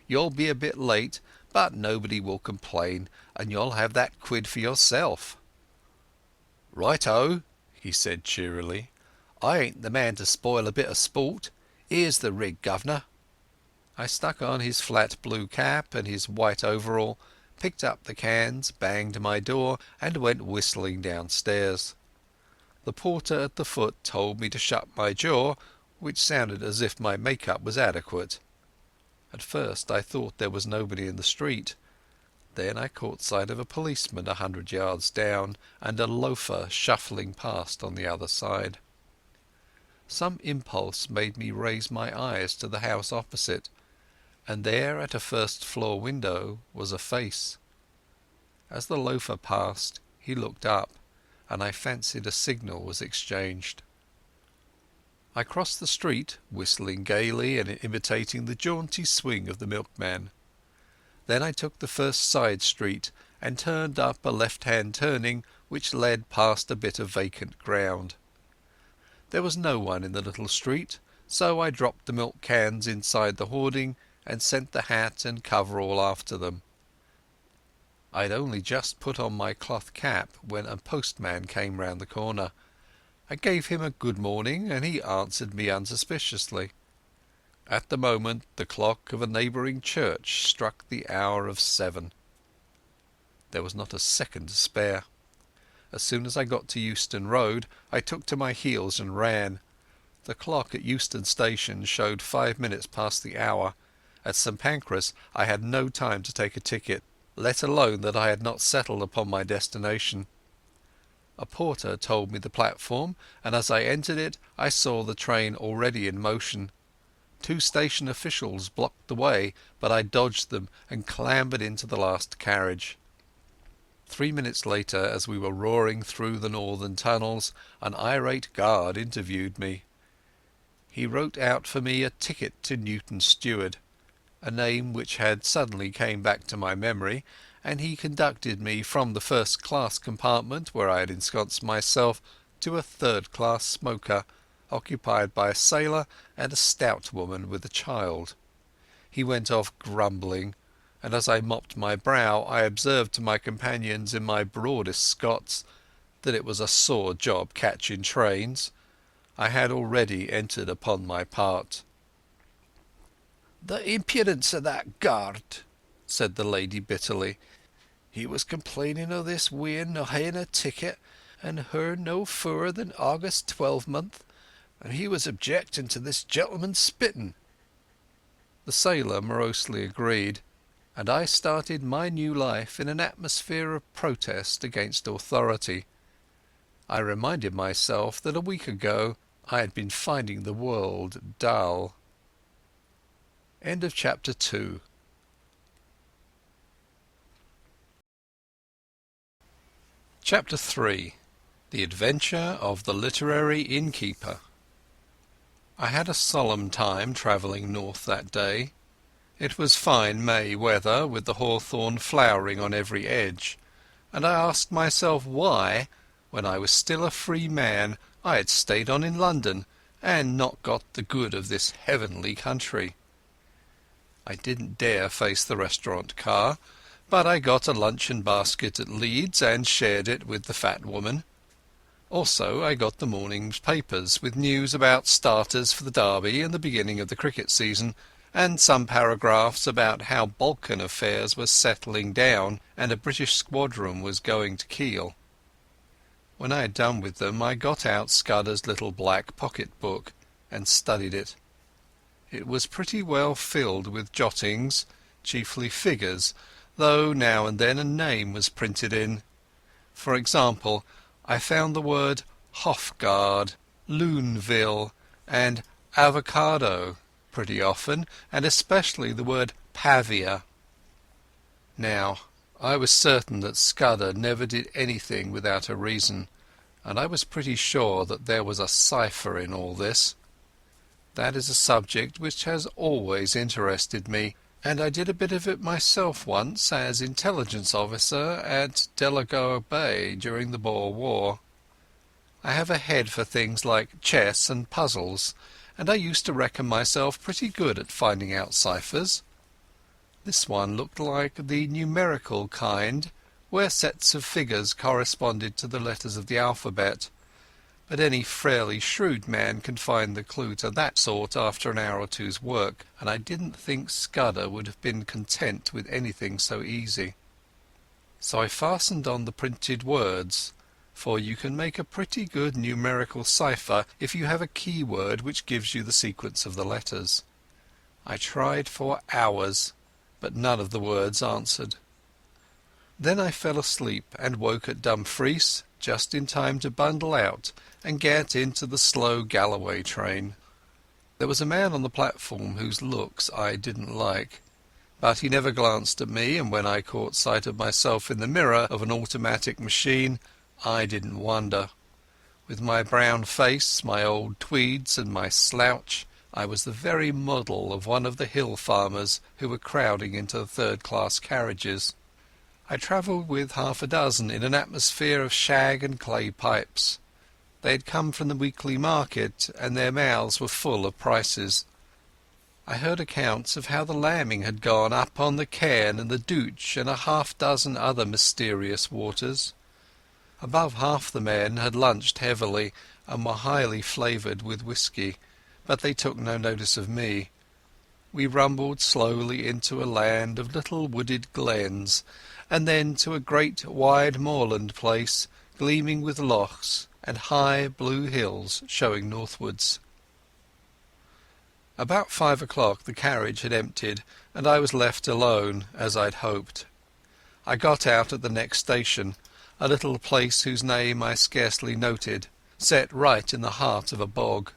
You'll be a bit late, but nobody will complain, and you'll have that quid for yourself." "Right-o," he said cheerily. "I ain't the man to spoil a bit of sport. Here's the rig, governor." I stuck on his flat blue cap and his white overall, picked up the cans, banged my door, and went whistling downstairs. The porter at the foot told me to shut my jaw, which sounded as if my make-up was adequate. At first I thought there was nobody in the street. Then I caught sight of a policeman 100 yards down, and a loafer shuffling past on the other side. Some impulse made me raise my eyes to the house opposite, and there at a first-floor window was a face. As the loafer passed he looked up, and I fancied a signal was exchanged. I crossed the street, whistling gaily and imitating the jaunty swing of the milkman. Then I took the first side street and turned up a left-hand turning which led past a bit of vacant ground. There was no one in the little street, so I dropped the milk cans inside the hoarding and sent the hat and coverall after them. I'd only just put on my cloth cap when a postman came round the corner. I gave him a good morning, and he answered me unsuspiciously. At the moment the clock of a neighbouring church struck the hour of 7. There was not a second to spare. As soon as I got to Euston Road I took to my heels and ran. The clock at Euston Station showed 5 minutes past the hour. At St Pancras I had no time to take a ticket, let alone that I had not settled upon my destination. A porter told me the platform, and as I entered it I saw the train already in motion. 2 station officials blocked the way, but I dodged them and clambered into the last carriage. 3 minutes later, as we were roaring through the northern tunnels, an irate guard interviewed me. he wrote out for me a ticket to Newton Stewart, a name which had suddenly come back to my memory, and he conducted me from the first-class compartment where I had ensconced myself to a third-class smoker, occupied by a sailor and a stout woman with a child. He went off grumbling, and as I mopped my brow I observed to my companions in my broadest Scots that it was a sore job catching trains. I had already entered upon my part. "The impudence of that guard," said the lady bitterly. "He was complaining o' this wean no haeing a ticket, and her no further than August 12th, and he was objecting to this gentleman spitting." The sailor morosely agreed, and I started my new life in an atmosphere of protest against authority. I reminded myself that a week ago I had been finding the world dull. End of chapter 2. Chapter 3. The Adventure of the Literary Innkeeper. I had a solemn time travelling north that day. It was fine May weather, with the hawthorn flowering on every edge, and I asked myself why, when I was still a free man, I had stayed on in London and not got the good of this heavenly country. I didn't dare face the restaurant car, but I got a luncheon basket at Leeds and shared it with the fat woman. Also I got the morning's papers with news about starters for the Derby and the beginning of the cricket season, and some paragraphs about how Balkan affairs were settling down and a British squadron was going to Kiel. When I had done with them I got out Scudder's little black pocket-book and studied it. It was pretty well filled with jottings, chiefly figures, though now and then a name was printed in. For example, I found the word Hofgaard, Luneville and avocado pretty often, and especially the word Pavia. Now, I was certain that Scudder never did anything without a reason, and I was pretty sure that there was a cipher in all this. That is a subject which has always interested me, and I did a bit of it myself once as intelligence officer at Delagoa Bay during the Boer War. I have a head for things like chess and puzzles, and I used to reckon myself pretty good at finding out ciphers. This one looked like the numerical kind, where sets of figures corresponded to the letters of the alphabet, but any fairly shrewd man can find the clue to that sort after an hour or two's work, and I didn't think Scudder would have been content with anything so easy. So I fastened on the printed words, for you can make a pretty good numerical cipher if you have a keyword which gives you the sequence of the letters. I tried for hours, but none of the words answered. Then I fell asleep and woke at Dumfries just in time to bundle out and get into the slow Galloway train. There was a man on the platform whose looks I didn't like, but he never glanced at me, and when I caught sight of myself in the mirror of an automatic machine, I didn't wonder. With my brown face, my old tweeds and my slouch, I was the very model of one of the hill farmers who were crowding into the third-class carriages. I travelled with half a dozen in an atmosphere of shag and clay pipes. They had come from the weekly market, and their mouths were full of prices. I heard accounts of how the lambing had gone up on the Cairn and the Douch and a half-dozen other mysterious waters. Above half the men had lunched heavily and were highly flavoured with whisky, but they took no notice of me. We rumbled slowly into a land of little wooded glens, and then to a great wide moorland place, gleaming with lochs and high blue hills showing northwards. About 5 o'clock the carriage had emptied, and I was left alone, as I'd hoped. I got out at the next station, a little place whose name I scarcely noted, set right in the heart of a bog.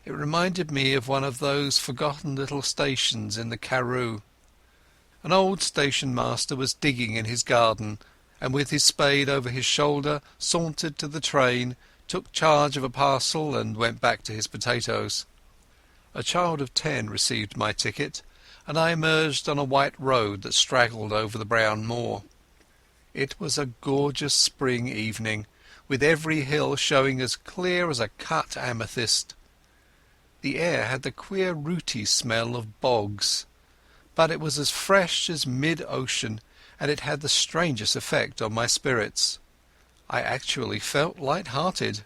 It reminded me of one of those forgotten little stations in the Karoo. An old station master was digging in his garden, and with his spade over his shoulder sauntered to the train, took charge of a parcel and went back to his potatoes. A child of 10 received my ticket, and I emerged on a white road that straggled over the brown moor. It was a gorgeous spring evening, with every hill showing as clear as a cut amethyst. The air had the queer rooty smell of bogs, but it was as fresh as mid-ocean, and it had the strangest effect on my spirits. I actually felt light-hearted.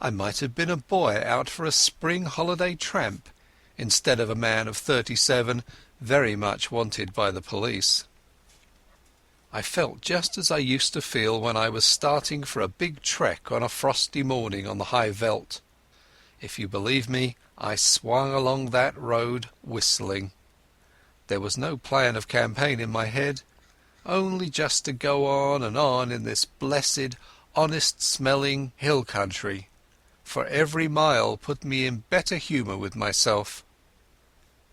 I might have been a boy out for a spring holiday tramp, instead of a man of 37 very much wanted by the police. I felt just as I used to feel when I was starting for a big trek on a frosty morning on the high veldt. If you believe me, I swung along that road whistling. There was no plan of campaign in my head, only just to go on in this blessed, honest-smelling hill country, for every mile put me in better humour with myself.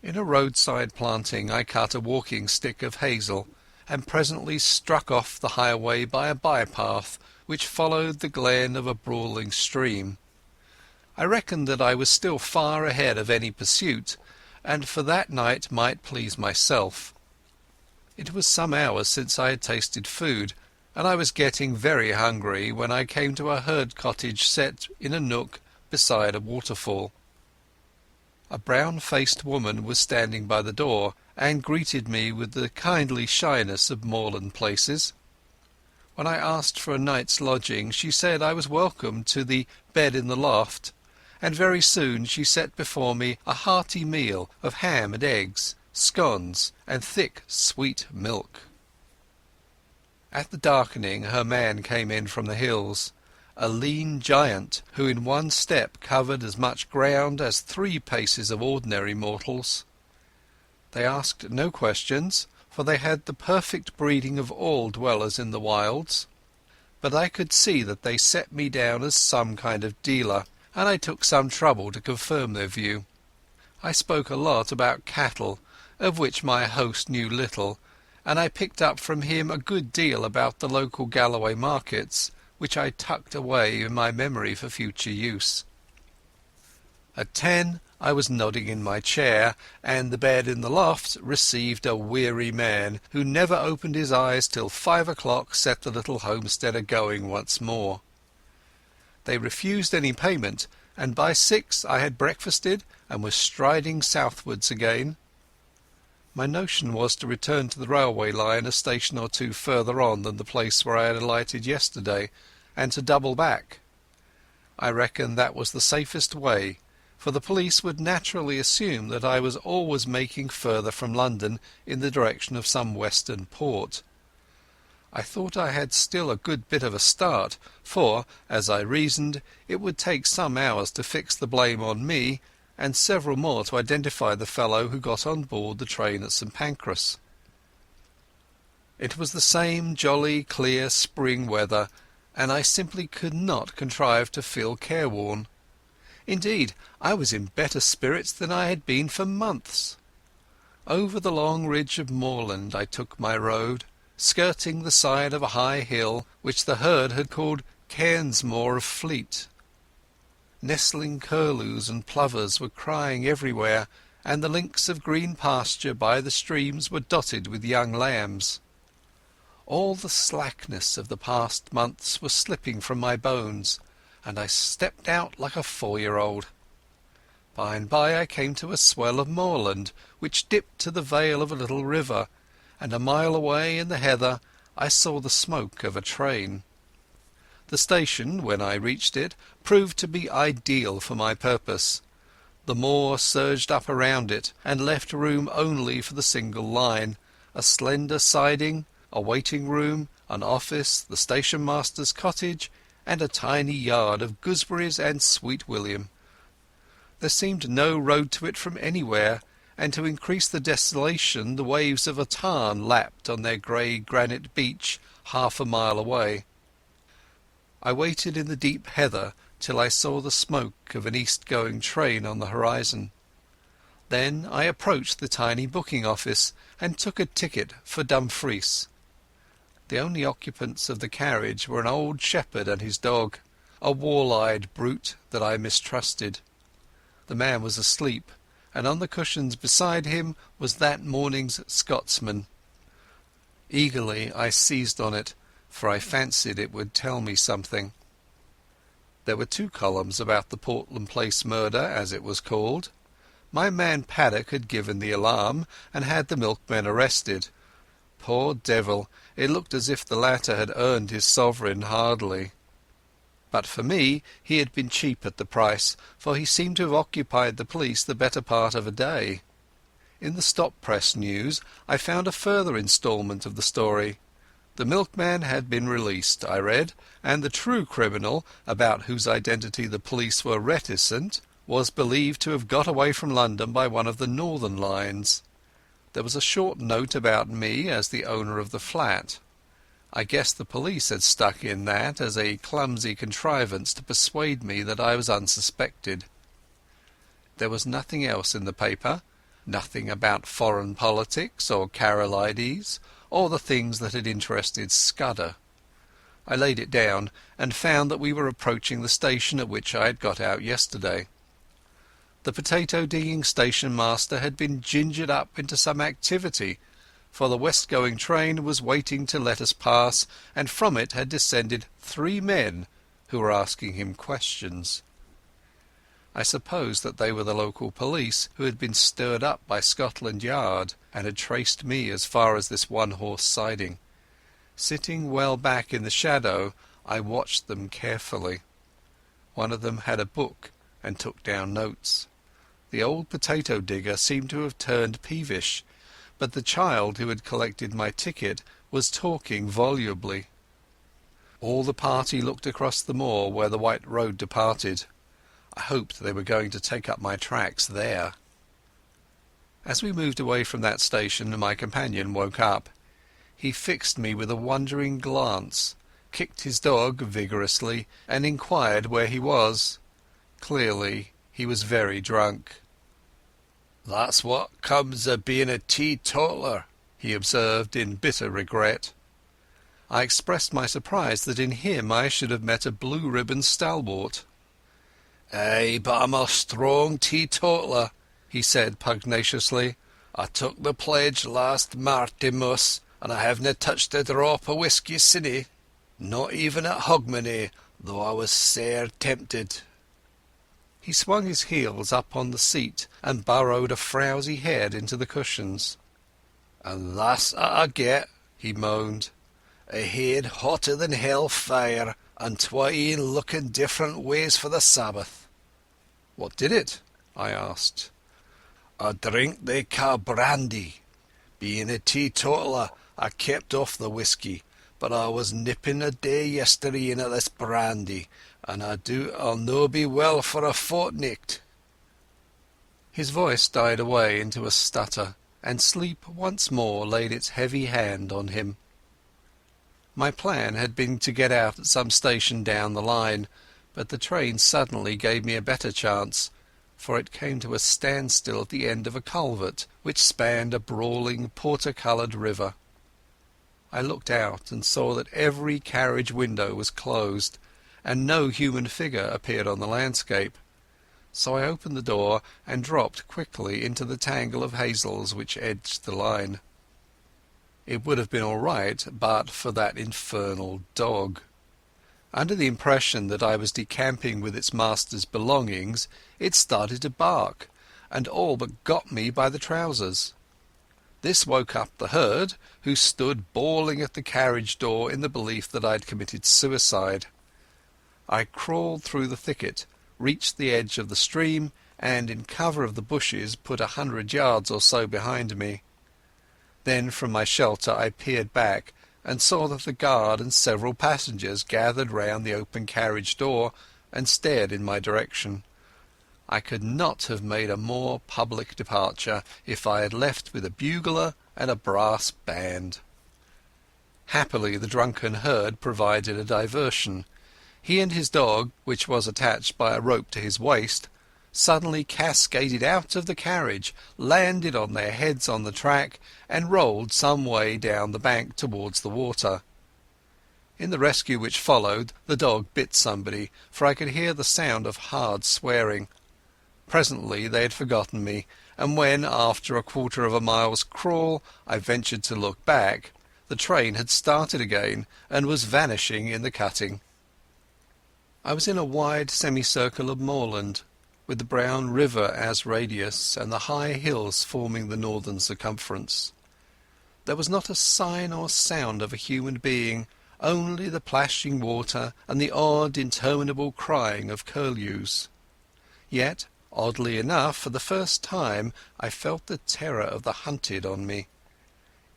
In a roadside planting I cut a walking stick of hazel, and presently struck off the highway by a bypath which followed the glen of a brawling stream. I reckoned that I was still far ahead of any pursuit, and for that night might please myself. It was some hours since I had tasted food, and I was getting very hungry when I came to a herd cottage set in a nook beside a waterfall. A brown-faced woman was standing by the door, and greeted me with the kindly shyness of moorland places. When I asked for a night's lodging, she said I was welcome to the bed in the loft, and very soon she set before me a hearty meal of ham and eggs, scones, and thick sweet milk. At the darkening her man came in from the hills, a lean giant who in one step covered as much ground as 3 paces of ordinary mortals. They asked no questions, for they had the perfect breeding of all dwellers in the wilds, but I could see that they set me down as some kind of dealer, and I took some trouble to confirm their view. I spoke a lot about cattle, of which my host knew little, and I picked up from him a good deal about the local Galloway markets, which I tucked away in my memory for future use. At 10 I was nodding in my chair, and the bed in the loft received a weary man who never opened his eyes till 5 o'clock set the little homestead a-going once more. They refused any payment, and by 6 I had breakfasted and was striding southwards again. My notion was to return to the railway line a station or 2 further on than the place where I had alighted yesterday, and to double back. I reckon that was the safest way, for the police would naturally assume that I was always making further from London in the direction of some western port. I thought I had still a good bit of a start, for, as I reasoned, it would take some hours to fix the blame on me, and several more to identify the fellow who got on board the train at St Pancras. It was the same jolly clear spring weather, and I simply could not contrive to feel careworn. Indeed, I was in better spirits than I had been for months. Over the long ridge of moorland I took my road, skirting the side of a high hill which the herd had called Cairnsmore of Fleet. Nestling curlews and plovers were crying everywhere, and the links of green pasture by the streams were dotted with young lambs. All the slackness of the past months was slipping from my bones, and I stepped out like a 4-year-old. By and by I came to a swell of moorland which dipped to the vale of a little river, and a mile away in the heather I saw the smoke of a train. The station, when I reached it, proved to be ideal for my purpose. The moor surged up around it, and left room only for the single line, a slender siding, a waiting room, an office, the station master's cottage, and a tiny yard of gooseberries and sweet william. There seemed no road to it from anywhere, and to increase the desolation the waves of a tarn lapped on their grey granite beach half a mile away. I waited in the deep heather till I saw the smoke of an east-going train on the horizon. Then I approached the tiny booking office and took a ticket for Dumfries. The only occupants of the carriage were an old shepherd and his dog, a wall-eyed brute that I mistrusted. The man was asleep, and on the cushions beside him was that morning's Scotsman. Eagerly I seized on it, for I fancied it would tell me something. There were 2 columns about the Portland Place murder, as it was called. My man Paddock had given the alarm and had the milkman arrested. Poor devil, it looked as if the latter had earned his sovereign hardly. But for me he had been cheap at the price, for he seemed to have occupied the police the better part of a day. In the stop press news I found a further instalment of the story. The milkman had been released, I read, and the true criminal, about whose identity the police were reticent, was believed to have got away from London by one of the northern lines. There was a short note about me as the owner of the flat. I guessed the police had stuck in that as a clumsy contrivance to persuade me that I was unsuspected. There was nothing else in the paper, nothing about foreign politics or Karolides, or the things that had interested Scudder. I laid it down and found that we were approaching the station at which I had got out yesterday. The potato-digging station-master had been gingered up into some activity, for the west-going train was waiting to let us pass, and from it had descended 3 men who were asking him questions. I supposed that they were the local police who had been stirred up by Scotland Yard and had traced me as far as this one-horse siding. Sitting well back in the shadow, I watched them carefully. One of them had a book and took down notes. The old potato digger seemed to have turned peevish, but the child who had collected my ticket was talking volubly. All the party looked across the moor where the white road departed. I hoped they were going to take up my tracks there. As we moved away from that station, my companion woke up. He fixed me with a wondering glance, kicked his dog vigorously, and inquired where he was. Clearly he was very drunk. "That's what comes of being a teetotaler," he observed in bitter regret. I expressed my surprise that in him I should have met a blue-ribbon stalwart. "Ay, but I'm a strong teetotaler," he said pugnaciously. "I took the pledge last Martinmas, and I havena touched a drop of whisky since, not even at Hogmanay, though I was sair tempted." He swung his heels up on the seat and burrowed a frowsy head into the cushions. "And that's what I get," he moaned. "A head hotter than hell fire, and 20 looking different ways for the Sabbath." "What did it?" I asked. "A drink they ca' brandy. Being a teetotaler, I kept off the whisky, but I was nipping a day yestereen at this brandy, and I doubt I'll no be well for a fortnicht." His voice died away into a stutter, and sleep once more laid its heavy hand on him. My plan had been to get out at some station down the line, but the train suddenly gave me a better chance, for it came to a standstill at the end of a culvert which spanned a brawling porter-coloured river. I looked out and saw that every carriage window was closed, and no human figure appeared on the landscape. So I opened the door and dropped quickly into the tangle of hazels which edged the line. It would have been all right but for that infernal dog. Under the impression that I was decamping with its master's belongings, it started to bark, and all but got me by the trousers. This woke up the herd, who stood bawling at the carriage door in the belief that I had committed suicide. I crawled through the thicket, reached the edge of the stream, and in cover of the bushes put 100 yards or so behind me. Then from my shelter I peered back and saw that the guard and several passengers gathered round the open carriage door and stared in my direction. I could not have made a more public departure if I had left with a bugler and a brass band. Happily the drunken herd provided a diversion. He and his dog, which was attached by a rope to his waist, suddenly cascaded out of the carriage, landed on their heads on the track, and rolled some way down the bank towards the water. In the rescue which followed, the dog bit somebody, for I could hear the sound of hard swearing. Presently they had forgotten me, and when, after a quarter of a mile's crawl, I ventured to look back, the train had started again and was vanishing in the cutting. I was in a wide semicircle of moorland, with the brown river as radius and the high hills forming the northern circumference. There was not a sign or sound of a human being, only the plashing water and the odd interminable crying of curlews. Yet, oddly enough, for the first time I felt the terror of the hunted on me.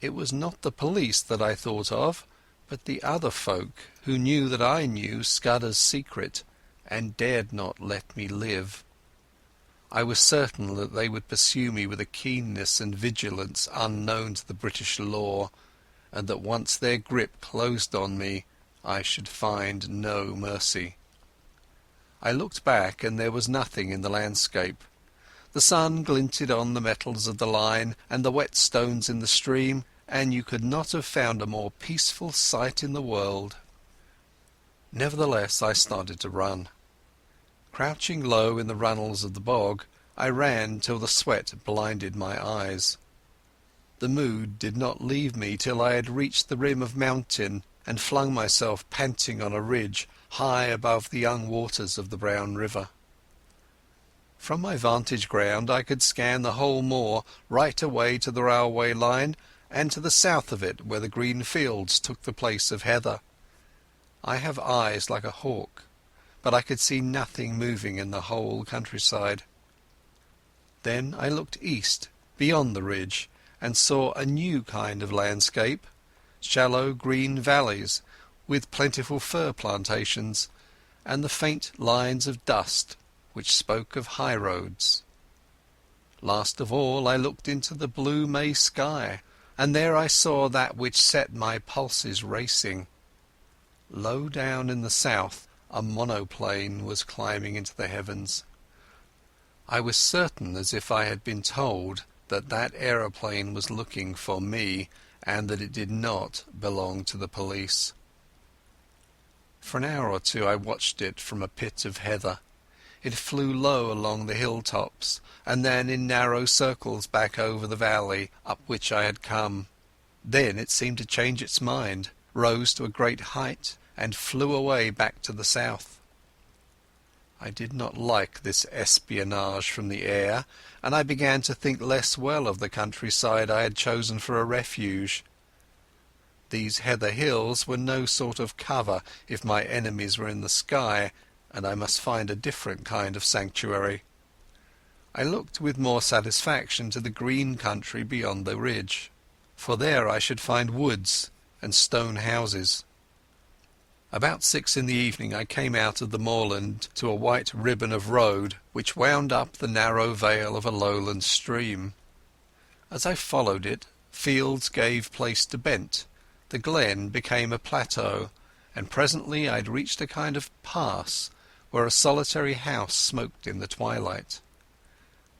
It was not the police that I thought of, but the other folk who knew that I knew Scudder's secret and dared not let me live. I was certain that they would pursue me with a keenness and vigilance unknown to the British law, and that once their grip closed on me I should find no mercy. I looked back and there was nothing in the landscape. The sun glinted on the metals of the line and the wet stones in the stream, and you could not have found a more peaceful sight in the world. Nevertheless, I started to run. Crouching low in the runnels of the bog, I ran till the sweat blinded my eyes. The mood did not leave me till I had reached the rim of mountain and flung myself panting on a ridge high above the young waters of the brown river. From my vantage ground I could scan the whole moor right away to the railway line and to the south of it where the green fields took the place of heather. I have eyes like a hawk, but I could see nothing moving in the whole countryside. Then I looked east, beyond the ridge, and saw a new kind of landscape, shallow green valleys with plentiful fir plantations, and the faint lines of dust which spoke of high roads. Last of all I looked into the blue May sky, and there I saw that which set my pulses racing. Low down in the south a monoplane was climbing into the heavens. I was certain, as if I had been told, that that aeroplane was looking for me and that it did not belong to the police. For an hour or two I watched it from a pit of heather. It flew low along the hilltops and then in narrow circles back over the valley up which I had come. Then it seemed to change its mind, rose to a great height and flew away back to the south. I did not like this espionage from the air, and I began to think less well of the countryside I had chosen for a refuge. These heather hills were no sort of cover if my enemies were in the sky, and I must find a different kind of sanctuary. I looked with more satisfaction to the green country beyond the ridge, for there I should find woods and stone houses. About 6 in the evening I came out of the moorland to a white ribbon of road which wound up the narrow vale of a lowland stream. As I followed it, fields gave place to bent, the glen became a plateau, and presently I had reached a kind of pass where a solitary house smoked in the twilight.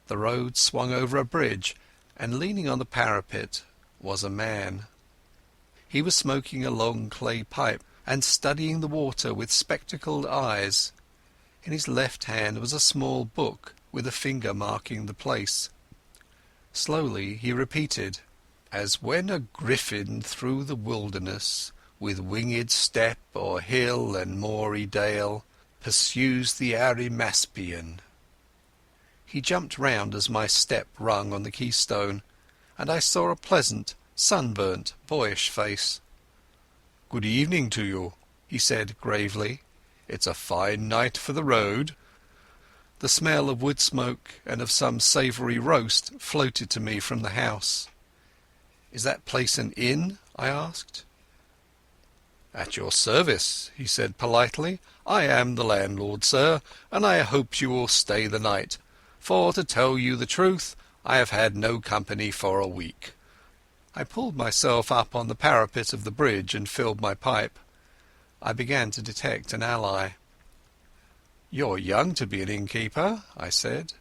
The road swung over a bridge, and leaning on the parapet was a man. He was smoking a long clay pipe and studying the water with spectacled eyes. In his left hand was a small book with a finger marking the place. Slowly he repeated, "As when a griffin through the wilderness, with winged step o'er hill and moory dale, pursues the Arimaspian." He jumped round as my step rung on the keystone, and I saw a pleasant, sunburnt, boyish face. "Good evening to you," he said gravely. "It's a fine night for the road." The smell of wood smoke and of some savoury roast floated to me from the house. "Is that place an inn?" I asked. "At your service," he said politely. "I am the landlord, sir, and I hope you will stay the night, for to tell you the truth, I have had no company for a week." I pulled myself up on the parapet of the bridge and filled my pipe. I began to detect an ally. "You're young to be an innkeeper," I said.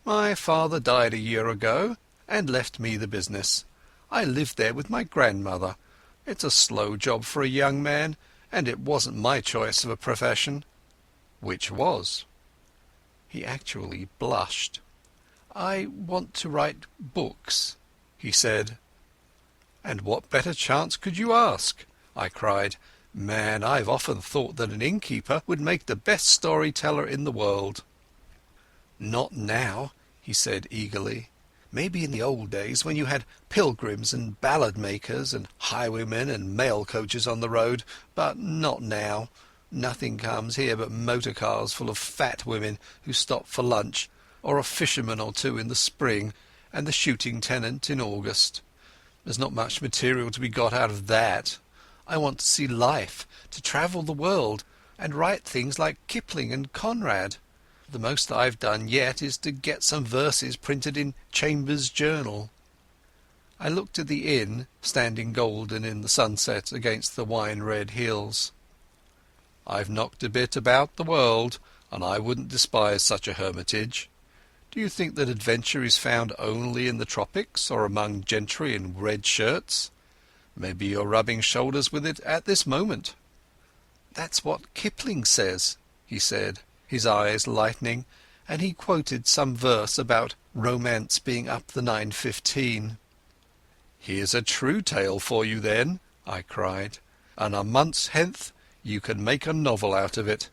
"My father died a year ago and left me the business. I lived there with my grandmother. It's a slow job for a young man, and it wasn't my choice of a profession." "Which was?" He actually blushed. "I want to write books," he said. "And what better chance could you ask?" I cried. "Man, I've often thought that an innkeeper would make the best storyteller in the world." "Not now," he said eagerly. "Maybe in the old days when you had pilgrims and ballad makers and highwaymen and mail coaches on the road, but not now. Nothing comes here but motor cars full of fat women who stop for lunch, or a fisherman or two in the spring, and the shooting tenant in August. There's not much material to be got out of that. I want to see life, to travel the world, and write things like Kipling and Conrad. The most I've done yet is to get some verses printed in Chambers' Journal." I looked at the inn, standing golden in the sunset against the wine-red hills. "I've knocked a bit about the world, and I wouldn't despise such a hermitage. Do you think that adventure is found only in the tropics or among gentry in red shirts? Maybe you're rubbing shoulders with it at this moment." "That's what Kipling says," he said, his eyes lightening, and he quoted some verse about romance being up the 9:15. "Here's a true tale for you then," I cried, "and a month's hence you can make a novel out of it."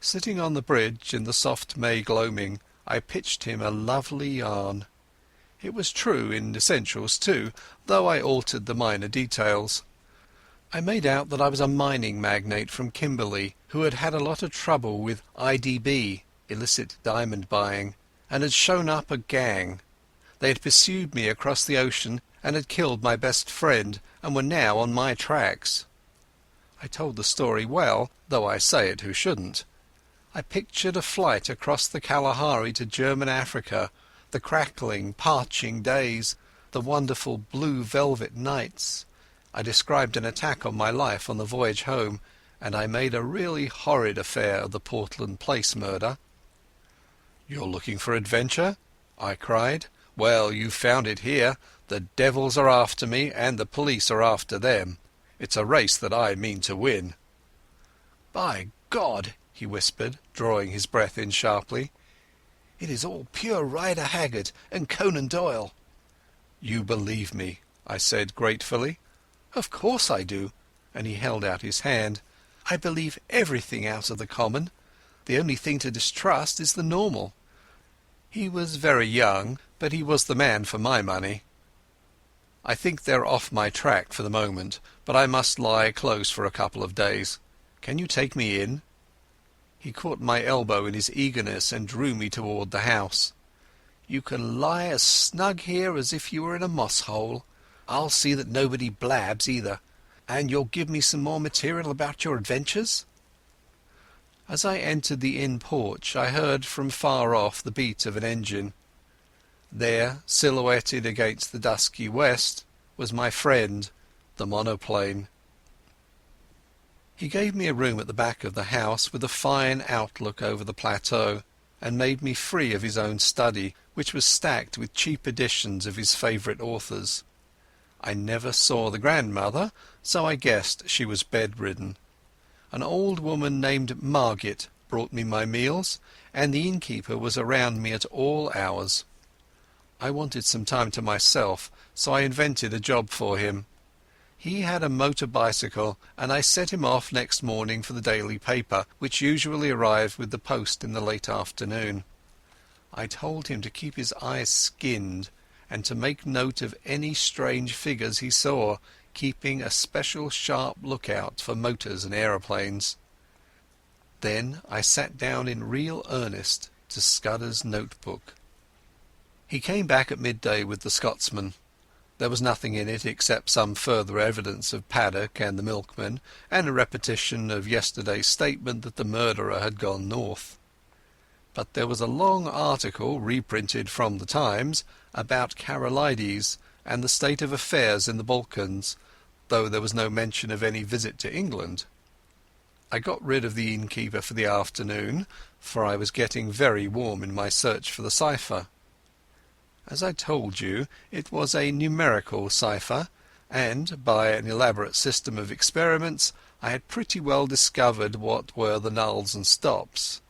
Sitting on the bridge in the soft May gloaming, I pitched him a lovely yarn. It was true in essentials too, though I altered the minor details. I made out that I was a mining magnate from Kimberley who had had a lot of trouble with IDB, illicit diamond buying, and had shown up a gang. They had pursued me across the ocean and had killed my best friend and were now on my tracks. I told the story well, though I say it who shouldn't. I pictured a flight across the Kalahari to German Africa, the crackling, parching days, the wonderful blue velvet nights. I described an attack on my life on the voyage home, and I made a really horrid affair of the Portland Place murder. "You're looking for adventure?" I cried. "Well, you've found it here. The devils are after me, and the police are after them. It's a race that I mean to win." "By God," he whispered, drawing his breath in sharply, "it is all pure Rider Haggard and Conan Doyle." "You believe me," I said gratefully. "Of course I do," and he held out his hand. "I believe everything out of the common. The only thing to distrust is the normal." He was very young, but he was the man for my money. "I think they're off my track for the moment, but I must lie close for a couple of days. Can you take me in?" He caught my elbow in his eagerness and drew me toward the house. "You can lie as snug here as if you were in a moss hole. I'll see that nobody blabs either. And you'll give me some more material about your adventures?" As I entered the inn porch I heard from far off the beat of an engine. There, silhouetted against the dusky west, was my friend, the monoplane. He gave me a room at the back of the house with a fine outlook over the plateau, and made me free of his own study, which was stacked with cheap editions of his favourite authors. I never saw the grandmother, so I guessed she was bedridden. An old woman named Margit brought me my meals, and the innkeeper was around me at all hours. I wanted some time to myself, so I invented a job for him. He had a motor bicycle, and I set him off next morning for the daily paper, which usually arrived with the post in the late afternoon. I told him to keep his eyes skinned, and to make note of any strange figures he saw, keeping a special sharp lookout for motors and aeroplanes. Then I sat down in real earnest to Scudder's notebook. He came back at midday with the Scotsman. There was nothing in it except some further evidence of Paddock and the milkman, and a repetition of yesterday's statement that the murderer had gone north. But there was a long article, reprinted from the Times, about Karolides and the state of affairs in the Balkans, though there was no mention of any visit to England. I got rid of the innkeeper for the afternoon, for I was getting very warm in my search for the cipher. As I told you, it was a numerical cipher, and by an elaborate system of experiments I had pretty well discovered what were the nulls and stops.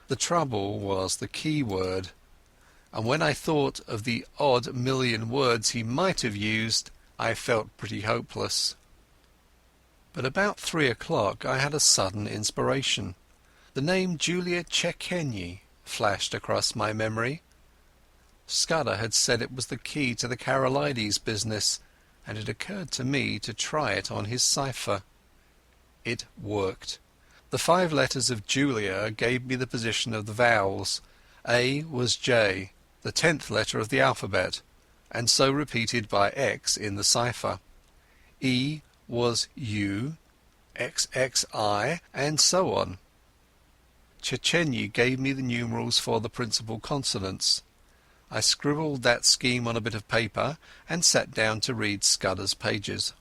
The trouble was the key word. and when I thought of the odd million words he might have used, I felt pretty hopeless. But about 3 o'clock I had a sudden inspiration. The name Julia Czechenyi flashed across my memory. Scudder had said it was the key to the Karolides business, and it occurred to me to try it on his cipher. It worked. The 5 letters of Julia gave me the position of the vowels. A was J, the 10th letter of the alphabet, and so repeated by X in the cipher. E was U, XXI, and so on. Czechenyi gave me the numerals for the principal consonants. I scribbled that scheme on a bit of paper and sat down to read Scudder's pages.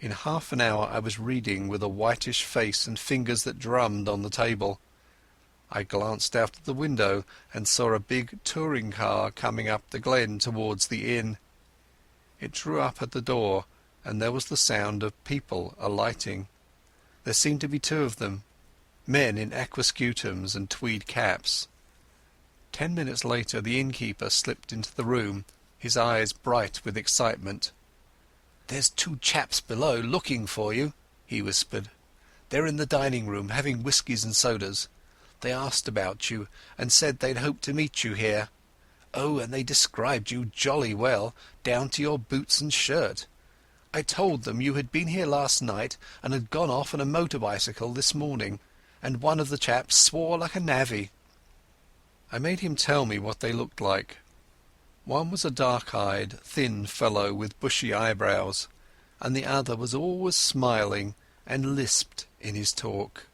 In half an hour I was reading with a whitish face and fingers that drummed on the table. I glanced out of the window and saw a big touring car coming up the glen towards the inn. It drew up at the door, and there was the sound of people alighting. There seemed to be 2 of them, men in aquascutums and tweed caps. 10 minutes later the innkeeper slipped into the room, his eyes bright with excitement. "There's 2 chaps below looking for you," he whispered. "They're in the dining room having whiskies and sodas. They asked about you and said they'd hoped to meet you here. Oh, and they described you jolly well, down to your boots and shirt. I told them you had been here last night and had gone off on a motor bicycle this morning, and one of the chaps swore like a navvy." I made him tell me what they looked like. One was a dark-eyed, thin fellow with bushy eyebrows, and the other was always smiling and lisped in his talk.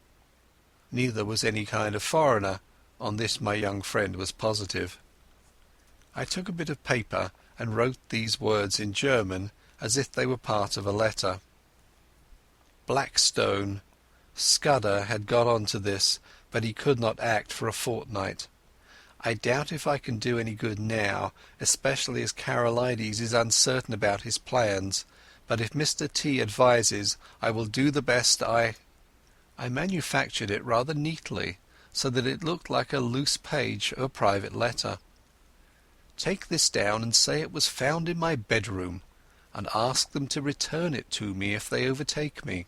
Neither was any kind of foreigner, on this my young friend was positive. I took a bit of paper and wrote these words in German as if they were part of a letter. Blackstone. Scudder had got on to this, but he could not act for a fortnight. I doubt if I can do any good now, especially as Karolides is uncertain about his plans, but if Mr. T advises, I will do the best I manufactured it rather neatly, so that it looked like a loose page of a private letter. "Take this down and say it was found in my bedroom, and ask them to return it to me if they overtake me."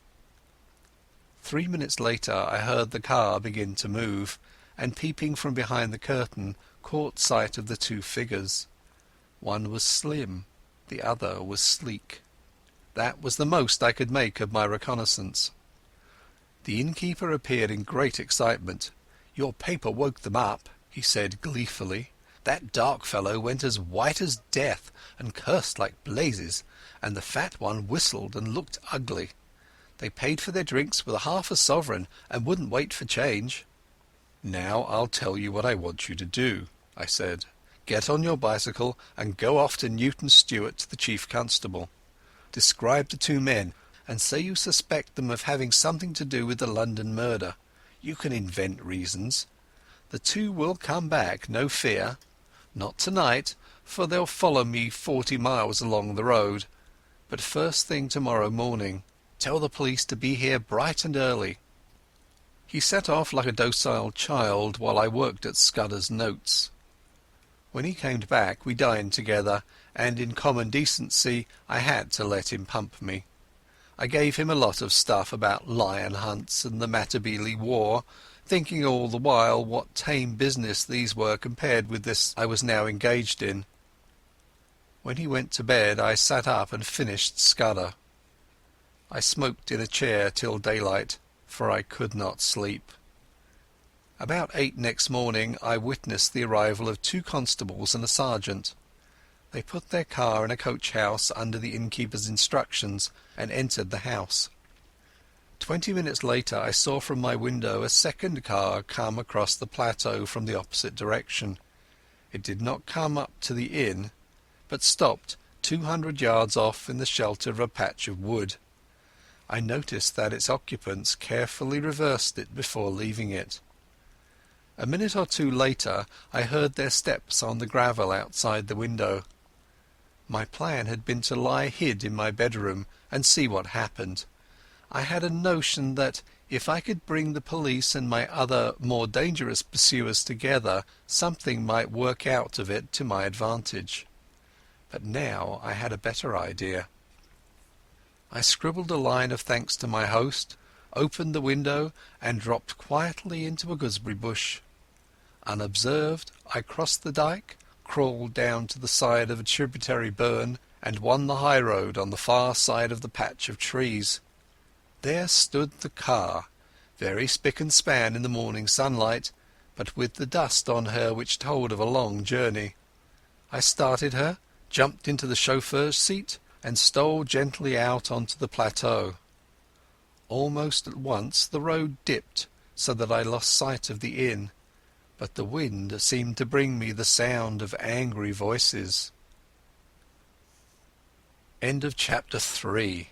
3 minutes later I heard the car begin to move, and peeping from behind the curtain caught sight of the 2 figures. One was slim, the other was sleek. That was the most I could make of my reconnaissance. The innkeeper appeared in great excitement. "Your paper woke them up," he said gleefully. "That dark fellow went as white as death and cursed like blazes, and the fat one whistled and looked ugly. They paid for their drinks with half a sovereign and wouldn't wait for change." "Now I'll tell you what I want you to do," I said. "Get on your bicycle and go off to Newton Stewart to the chief constable. Describe the 2 men, and say you suspect them of having something to do with the London murder. You can invent reasons. The 2 will come back, no fear. Not tonight, for they'll follow me 40 miles along the road, but first thing tomorrow morning. Tell the police to be here bright and early." He set off like a docile child while I worked at Scudder's notes. When he came back we dined together, and in common decency I had to let him pump me. I gave him a lot of stuff about lion hunts and the Matabele War, thinking all the while what tame business these were compared with this I was now engaged in. When he went to bed I sat up and finished Scudder. I smoked in a chair till daylight, for I could not sleep. About 8 next morning I witnessed the arrival of 2 constables and a sergeant. They put their car in a coach-house under the innkeeper's instructions and entered the house. 20 minutes later I saw from my window a second car come across the plateau from the opposite direction. It did not come up to the inn, but stopped 200 yards off in the shelter of a patch of wood. I noticed that its occupants carefully reversed it before leaving it. A minute or 2 later I heard their steps on the gravel outside the window. My plan had been to lie hid in my bedroom and see what happened. I had a notion that If I could bring the police and my other more dangerous pursuers together, something might work out of it to my advantage. But now I had a better idea. I scribbled a line of thanks to my host, opened the window and dropped quietly into a gooseberry bush. Unobserved, I crossed the dyke, crawled down to the side of a tributary burn, and won the high road on the far side of the patch of trees. There stood the car, very spick and span in the morning sunlight, but with the dust on her which told of a long journey. I started her, jumped into the chauffeur's seat, and stole gently out onto the plateau. Almost at once the road dipped so that I lost sight of the inn, but the wind seemed to bring me the sound of angry voices. End of chapter 3.